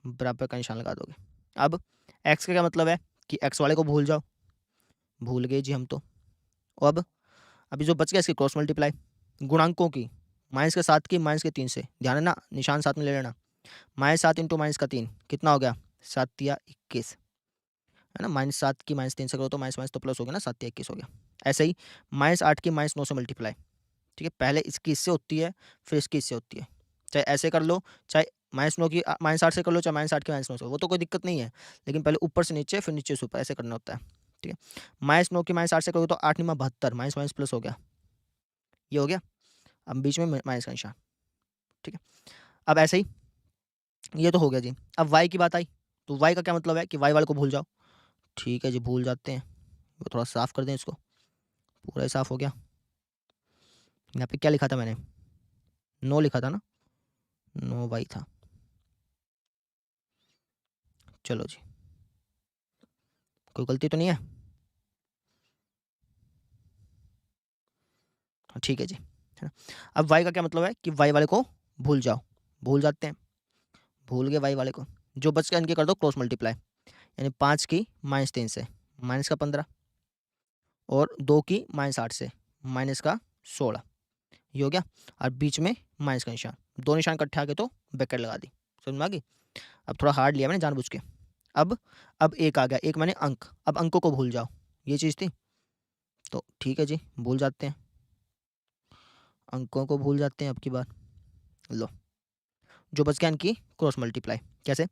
बराबर का निशान लगा दोगे। अब x का क्या मतलब है कि x वाले को भूल जाओ, भूल गए जी हम तो। अब अभी जो बच गया इसकी क्रॉस मल्टीप्लाई, गुणांकों की, माइनस के 7 की माइनस के 3 से, ध्यान है ना, निशान साथ में ले लेना। -7 इंटू माइनस का 3 कितना हो गया, 7 तिया 21, है ना। -7 की -3 से करो तो माइनस माइनस तो प्लस हो गया ना, 7 तिया 21 हो गया। ऐसे ही -8 की -9 से मल्टीप्लाई, ठीक है, पहले इसकी इससे होती है, फिर इसकी इससे होती है। चाहे ऐसे कर लो, चाहे -9 की -8 से कर लो, चाहे -8 की -9 से, वो तो कोई दिक्कत नहीं है, लेकिन पहले ऊपर से नीचे, फिर नीचे से ऊपर, ऐसे करना होता है, ठीक है। -9 की -8 से करोगे तो 8 9 72, माइनस माइनस प्लस हो गया, ये हो गया। अब बीच में माइनस का निशान, ठीक है। अब ऐसे ही ये तो हो गया जी। अब y की बात आई, तो y का क्या मतलब है कि y वाले को भूल जाओ, ठीक है जी, भूल जाते हैं। वो थोड़ा साफ कर दें इसको, पूरा ही साफ हो गया। यहाँ पे क्या लिखा था मैंने, 9 लिखा था ना, 9y था। चलो जी, कोई गलती तो नहीं है, हाँ ठीक है जी, है ना। अब y का क्या मतलब है कि y वाले को भूल जाओ, भूल जाते हैं, भूल गए y वाले को। जो बच गया इनके कर दो क्रॉस मल्टीप्लाई, यानी 5 की -3 से माइनस का 15, और 2 की -8 से माइनस का 16, ये हो गया। और बीच में माइनस का निशान, दो निशान इकट्ठे आ गए तो ब्रैकेट लगा दी, समझ में आ गई। अब थोड़ा हार्ड लिया मैंने जानबूझ के। अब एक आ गया, एक मैंने अंक, अब अंकों को भूल जाओ, ये चीज़ थी, तो ठीक है जी, भूल जाते हैं, अंकों को भूल जाते हैं। अब की बार लो, जो बच गया इनकी क्रॉस मल्टीप्लाई, कैसे,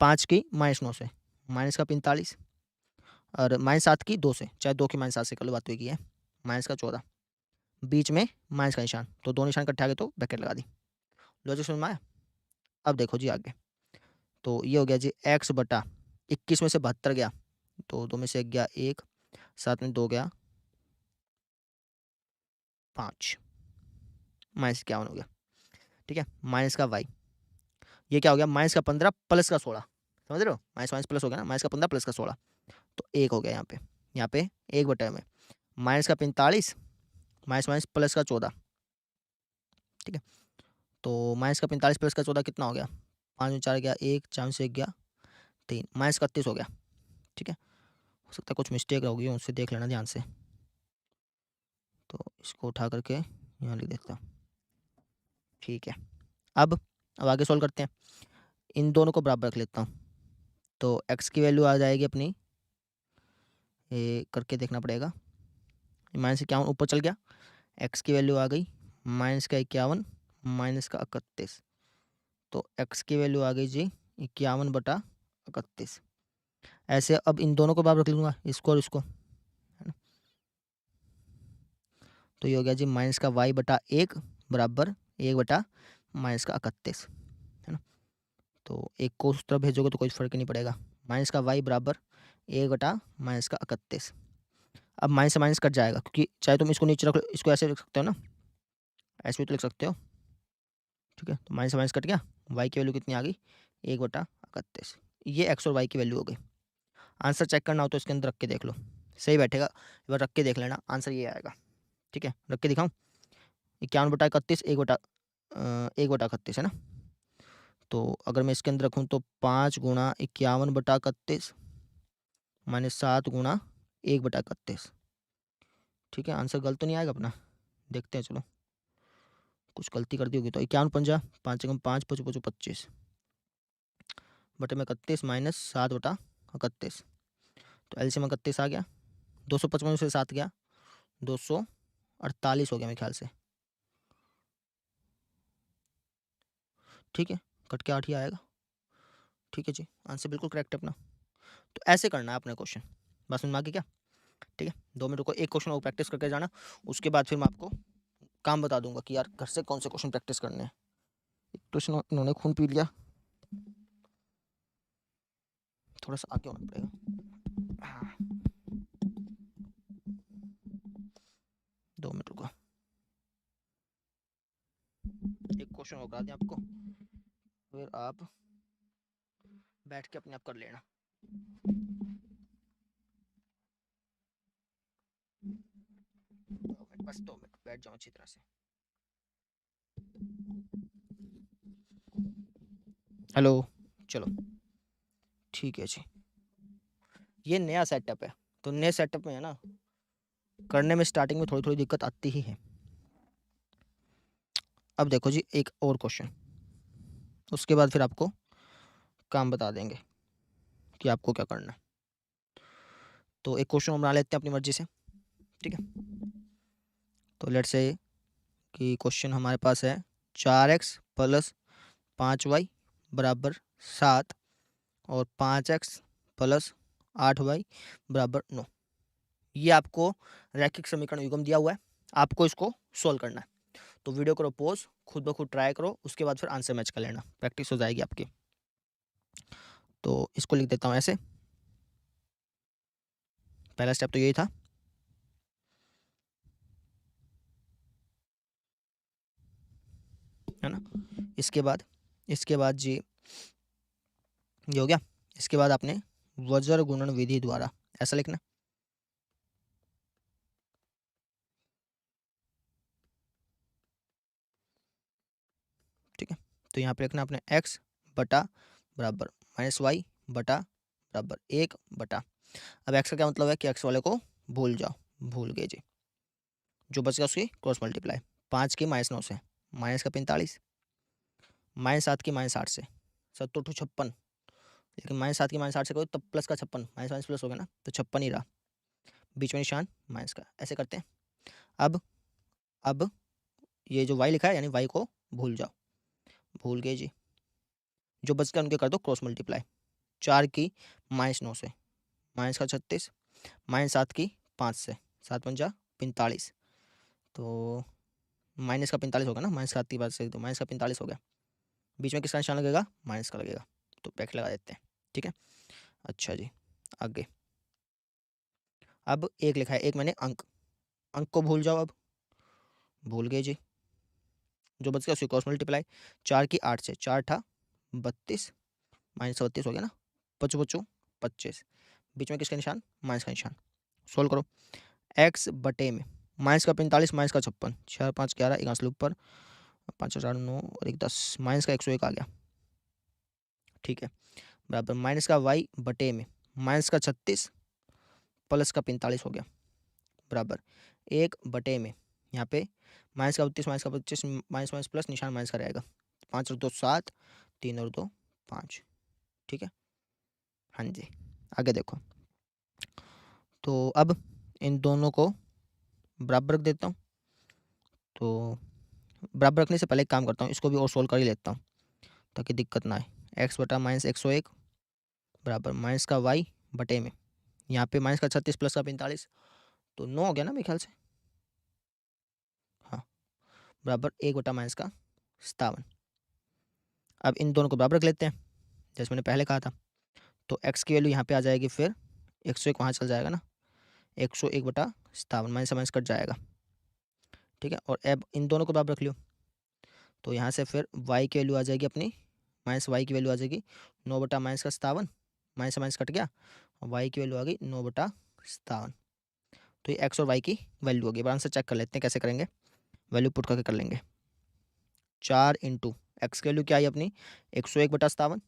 5 की -9 से माइनस का 45, और -7 की 2 से, चाहे 2 की -7 से कर लो, बात हुई की है, माइनस का 14, बीच में माइनस का निशान, तो दो निशान इकट्ठे आ गए तो ब्रैकेट लगा दी। लॉजिक समझ में आया। अब देखो जी आगे, तो ये हो गया जी x बटा 21 में से 72 गया, तो 2 में से 1 गया 1, 7 में 2 गया 5, -51 हो गया। ठीक है, माइनस का वाई, ये क्या हो गया, -15 प्लस का 16, समझ रहे हो, माइनस माइनस प्लस हो गया ना, -15 प्लस का 16, तो 1 हो गया यहाँ पे 1 में -45 माइनस माइनस प्लस का 14। ठीक है, तो -45 प्लस का 14 कितना हो गया, 5 में 4 गया 1, 4 में से 1 गया 3, -31 हो गया। ठीक है, हो सकता है कुछ मिस्टेक होगी, उससे देख लेना ध्यान से। तो इसको उठा करके यहाँ लिख देता हूँ। ठीक है, अब आगे सॉल्व करते हैं, इन दोनों को बराबर रख लेता हूँ। तो x की वैल्यू आ जाएगी अपनी, ये करके देखना पड़ेगा, -51 ऊपर चल गया, x की वैल्यू आ गई -51 -31, तो x की वैल्यू आ गई जी 51/31। ऐसे अब इन दोनों को बराबर रख लूँगा, इसको और इसको, है ना। तो ये हो गया जी -y/1 बराबर 1/31, है ना। तो एक को उस तरफ भेजोगे तो कोई फ़र्क ही नहीं पड़ेगा, -y बराबर 1/31। अब माइनस से माइनस कट जाएगा, क्योंकि चाहे तुम इसको नीचे रख, इसको ऐसे लिख सकते हो ना, ऐसे भी तो लिख सकते हो। ठीक है, तो माइनस से माइनस कट गया, y की वैल्यू कितनी आ गई 1/31। ये x और y की वैल्यू हो गई। आंसर चेक करना हो तो इसके अंदर रख के देख लो, सही बैठेगा, एक बार रख के देख लेना, आंसर ये आएगा। ठीक है, रख के दिखाऊँ, 51/31 1/31 है ना। तो अगर मैं इसके अंदर रखूँ तो 5 गुणा 51/31 -7 गुणा 1/31। ठीक है, आंसर गलत तो नहीं आएगा अपना, देखते हैं, चलो कुछ गलती कर दी होगी तो 51 5 एकम 5 5 5 25 बटे में 31 -7/31, तो एलसीएम 31 आ गया, 255 से 7 गया 248 हो गया मेरे ख्याल से। ठीक है, कट के 8 ही आएगा। ठीक है जी, आंसर बिल्कुल करेक्ट है अपना। तो ऐसे करना है अपने क्वेश्चन, बस में आगे क्या। ठीक है, 2 मिनट को एक क्वेश्चन और प्रैक्टिस करके जाना, उसके बाद फिर मैं आपको काम बता दूंगा कि यार घर से कौन से क्वेश्चन प्रैक्टिस करने हैं। क्वेश्चन इन्होंने खून पी लिया, थोड़ा सा आगे होना पड़ेगा। हाँ, 2 मिनट रुको, एक क्वेश्चन और करा दें आपको, फिर आप बैठ के अपने आप कर लेना। 2 मिनट, बस 2 मिनट, बैठ जाओ अच्छी तरह से। हेलो, चलो ठीक है जी, ये नया सेटअप है, तो नए सेटअप में है ना, करने में स्टार्टिंग में थोड़ी थोड़ी दिक्कत आती ही है। अब देखो जी, एक और क्वेश्चन, उसके बाद फिर आपको काम बता देंगे कि आपको क्या करना है। तो एक क्वेश्चन हम बना लेते हैं अपनी मर्जी से। ठीक है, तो लेट्स से कि क्वेश्चन हमारे पास है 4x + 5y बराबर 7 और 5x + 8y बराबर 9। ये आपको रैखिक समीकरण युग्म दिया हुआ है, आपको इसको सोल्व करना है। तो वीडियो करो पॉज, खुद ब खुद ट्राई करो, उसके बाद फिर आंसर मैच कर लेना, प्रैक्टिस हो जाएगी आपकी। तो इसको लिख देता हूँ ऐसे, पहला स्टेप तो यही था। है ना, इसके बाद जी ये हो गया। इसके बाद आपने वज्र गुणन विधि द्वारा ऐसा लिखना। ठीक है, तो यहाँ पे लिखना आपने x बटा बराबर -y बटा बराबर 1 बटा, अब x का क्या मतलब है कि x वाले को भूल जाओ, भूल गए जी, जो बच गया उसकी क्रॉस मल्टीप्लाई, 5 की -9 से माइनस का 45, -7 की -8 से 7 2 56, लेकिन -7 की -8 से कोई तब प्लस का 56, माइनस माइनस प्लस हो गया ना, तो 56 ही रहा, बीच में निशान माइनस का, ऐसे करते हैं। अब ये जो y लिखा है यानी y को भूल जाओ, भूल गए जी, जो बच गया उनके कर दो क्रॉस मल्टीप्लाई, 4 की -9 से माइनस का 36, -7 की 5 से 7 पंजा 45, तो माइनस का 45 होगा ना, -7 की बात से तो माइनस का 45 हो गया, बीच में किसका निशान लगेगा, माइनस का लगेगा, तो ब्रैकेट लगा देते हैं। ठीक है, अच्छा जी, आगे। अब एक लिखा है, एक मैंने अंक, अंक को भूल जाओ अब, भूल गए जी। जो बच गया उसकी क्रॉस मल्टीप्लाई, 4 की 8 से, 4 था 32, माइनस 32 हो गया ना, पचो पचो 25, बीच में किसका निशान, माइनस का निशान। सोल्व करो, एक्स बटे में माइनस का 45, माइनस का 56, 6 5 11, 1 आंसर ऊपर, 5 4 9 और 1 10, माइनस का 101 आ गया। ठीक है, बराबर माइनस का वाई बटे में माइनस का 36 प्लस का 45 हो गया, बराबर 1 बटे में यहाँ पे माइनस का 32, माइनस का 25, माइनस माइनस प्लस, निशान माइनस का रहेगा, 5 और 2 7, 3 और 2 5। ठीक है, हाँ जी, आगे देखो। तो अब इन दोनों को बराबर रख देता हूँ। तो बराबर रखने से पहले एक काम करता हूँ, इसको भी और सोल्व कर ही लेता हूँ ताकि दिक्कत ना आए। एक्स बटा माइनस 101 बराबर माइनस का वाई बटे में यहाँ पे माइनस का 36 प्लस का 45, तो 9 हो गया ना मेरे ख्याल से, हाँ, बराबर 1 बटा माइनस का 57। अब इन दोनों को बराबर रख लेते हैं जैसे मैंने पहले कहा था। तो एक्स की वैल्यू यहाँ पे आ जाएगी, फिर 101 वहाँ चल जाएगा ना, 101 बटा 57, माइनस से माइनस कट जाएगा। ठीक है, और अब इन दोनों को बराबर रख लियो, तो यहाँ से फिर y की वैल्यू आ जाएगी अपनी, माइनस वाई की वैल्यू आ जाएगी 9 बटा माइनस का 57, माइनस से माइनस कट गया, और y की वैल्यू आ गई 9 बटा 57। तो ये x और y की वैल्यू होगी। आंसर चेक कर लेते हैं कैसे करेंगे, वैल्यू पुट करके कर लेंगे। 4 इंटू एक्स की वैल्यू क्या आई अपनी, 101 बटा 57,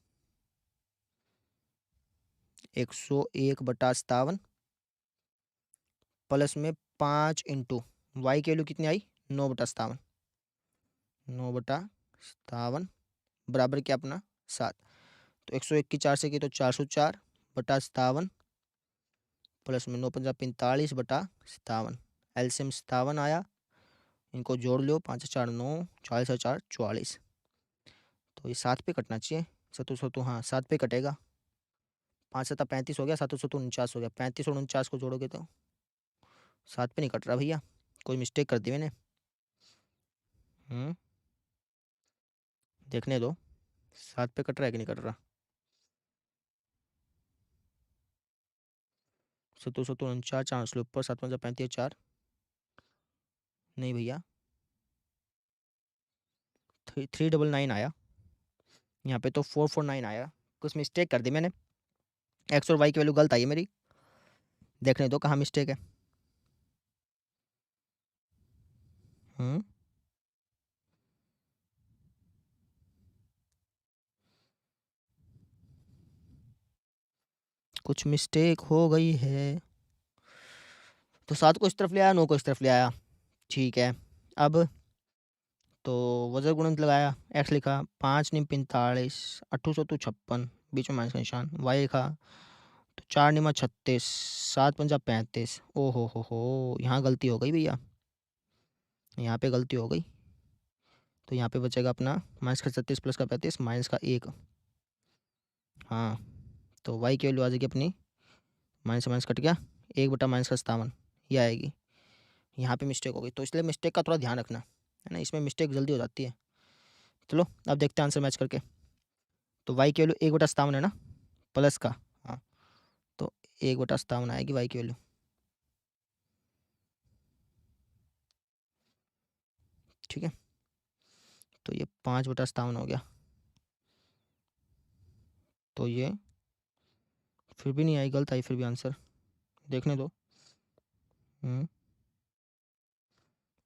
101 बटा 57 प्लस में 5 इंटू वाई की वैल्यू कितनी आई, 9 बटा 57, 9 बटा 57 बराबर क्या अपना 7। तो 101 की 4 से की तो 404 बटा 57 प्लस में 9 पंजा 45 बटा 57, एलसीएम 57 आया, इनको जोड़ लो, 5 4 9, 40 4 44, तो ये 7 पे कटना चाहिए, सतु सतु हाँ 7 पे कटेगा, 5 सत्ता 35 हो गया, सतु सतु 49 हो गया, 35 और 49 को जोड़ोगे तो 7 पे नहीं कट रहा भैया, कोई मिस्टेक कर दी मैंने। देखने दो 7 पे कट रहा है कि नहीं कट रहा, सतु सतु 49, 4 से ऊपर, 7 पंजा 35 4, नहीं भैया 399 आया, यहाँ पे तो 449 आया, कुछ मिस्टेक कर दी मैंने, एक्स और वाई की वैल्यू गलत आई है मेरी, देखने दो कहाँ मिस्टेक है। हम्म कुछ मिस्टेक हो गई है, तो 7 को इस तरफ ले आया, 9 को इस तरफ ले आया। ठीक है, अब तो वजर गुणन लगाया, एक्स लिखा 5 निम 45, 856 बीच में माइनस का निशान, वाई लिखा तो 4 निमा 36, 7 पंजा 35, ओ हो यहाँ गलती हो गई भैया, यहाँ पे गलती हो गई, तो यहाँ पे बचेगा अपना माइनस का 36 प्लस का 35, माइनस का 1, हाँ, तो वाई की वैल्यू आ जाएगी अपनी, माइनस से माइनस कट गया, 1 बटा माइनस का 57 ये आएगी। यहाँ पे मिस्टेक हो गई, तो इसलिए मिस्टेक का थोड़ा ध्यान रखना है ना, इसमें मिस्टेक जल्दी हो जाती है। चलो अब देखते हैं आंसर मैच करके। तो वाई की वैल्यू 1 बटा 57 है ना, प्लस का, हाँ, तो 1 बटा 57 आएगी वाई की वैल्यू। ठीक है, तो ये 5 बटा 57 हो गया, तो ये फिर भी नहीं आई, गलत आई फिर भी आंसर, देखने दो।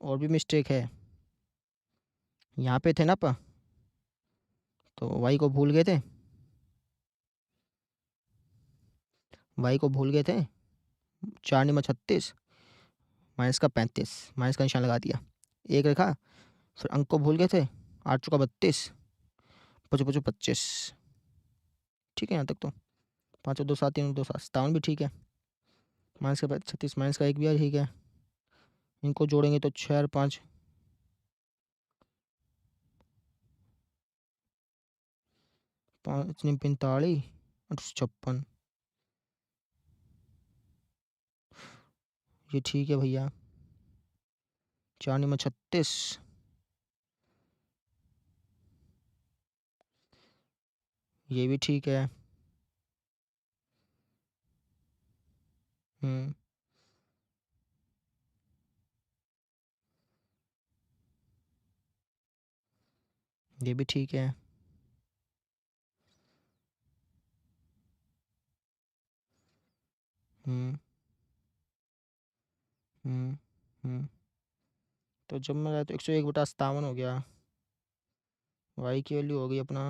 और भी मिस्टेक है, यहाँ पे थे ना आप, तो वाई को भूल गए थे, वाई को भूल गए थे, 4 निमा 36, माइनस का 35, माइनस का निशान लगा दिया, एक रखा, फिर अंक को भूल गए थे, 8 चौका 32, 5 5 25। ठीक है यहाँ तक तो, 5 और 2 7, 3 और 2 7, 57 भी ठीक है, माइनस का 36, माइनस का 1 भी ठीक है, इनको जोड़ेंगे तो 6 और 5, 5 45, 856, ये ठीक है भैया, 4 निमा 36, ये भी ठीक है, हुँ। ये भी ठीक है। हुँ, हुँ, हुँ। तो जब मैं तो 101/57 हो गया, y की वैल्यू हो गई अपना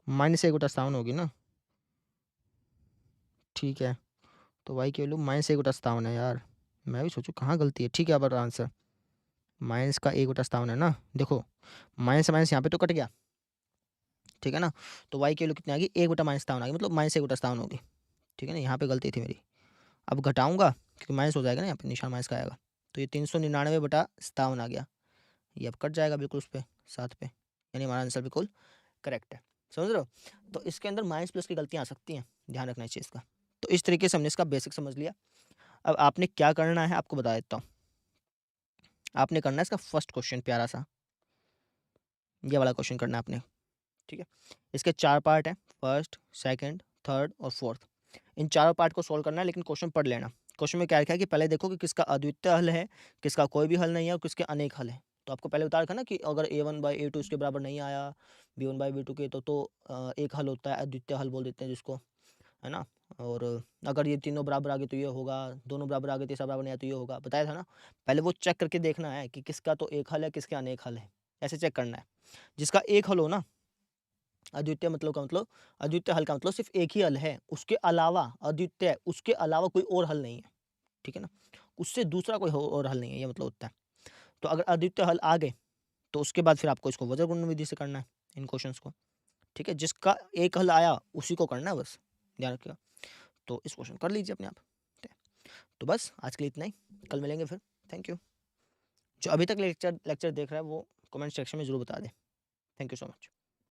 -1/57 होगी ना? ठीक है, तो y की वैल्यू -1/57 है यार। मैं भी सोचूँ कहाँ गलती है? ठीक है, अब आंसर माइनस का 1/57 है ना? देखो, माइनस से माइनस यहाँ पे तो कट गया, ठीक है ना? तो y की वैल्यू कितनी आ गई? 1/57 आ गई, मतलब -1/57 होगी, ठीक है ना? यहाँ पे गलती थी मेरी। अब घटाऊँगा क्योंकि माइनस हो जाएगा ना, यहाँ पे निशान माइनस का आएगा, तो ये 399/57 आ गया। ये अब कट जाएगा बिल्कुल उस पे, 7 पे, यानी हमारा आंसर बिल्कुल करेक्ट है। समझ रहे हो? तो इसके अंदर माइनस प्लस की गलतियाँ आ सकती हैं, ध्यान रखना इस चीज़ का। तो इस तरीके से हमने इसका बेसिक समझ लिया। अब आपने क्या करना है आपको बता देता हूँ। आपने करना है इसका फर्स्ट क्वेश्चन प्यारा सा, ये वाला क्वेश्चन करना है आपने, ठीक है? इसके 4 पार्ट हैं, फर्स्ट, सेकंड, थर्ड और फोर्थ। इन चारों पार्ट को सॉल्व करना है, लेकिन क्वेश्चन पढ़ लेना। क्वेश्चन में क्या लिखा है कि पहले देखो कि किसका अद्वितीय हल है, किसका कोई भी हल नहीं है और किसके अनेक हल हैं। तो आपको पहले बता रखा ना कि अगर a1/a2 इसके बराबर नहीं आया, b1/b2 के तो एक हल होता है, अद्वितीय हल बोल देते हैं जिसको, है ना? और अगर ये तीनों बराबर आ गए तो ये होगा, दोनों बराबर आ गए, तीसरा बराबर नहीं आया तो ये होगा, बताया था ना? पहले वो चेक करके देखना है कि किसका तो एक हल है, किसके अनेक हल है, ऐसे चेक करना है। जिसका एक हल हो ना, अद्वितीय मतलब का मतलब, अद्वितीय हल का मतलब सिर्फ एक ही हल है, उसके अलावा अद्वितीय, उसके अलावा कोई और हल नहीं है, ठीक है ना? उससे दूसरा कोई और हल नहीं है, ये मतलब होता है। तो अगर अद्वितीय हल आ गए तो उसके बाद फिर आपको इसको वज्र गुणन विधि से करना है, इन क्वेश्चंस को, ठीक है? जिसका एक हल आया उसी को करना है बस, ध्यान रखिएगा। तो इस क्वेश्चन कर लीजिए अपने आप, ठीक है? तो बस आज के लिए इतना ही, कल मिलेंगे फिर। Thank you. जो अभी तक लेक्चर लेक्चर देख रहा है वो कमेंट सेक्शन में जरूर बता दें। Thank you so much.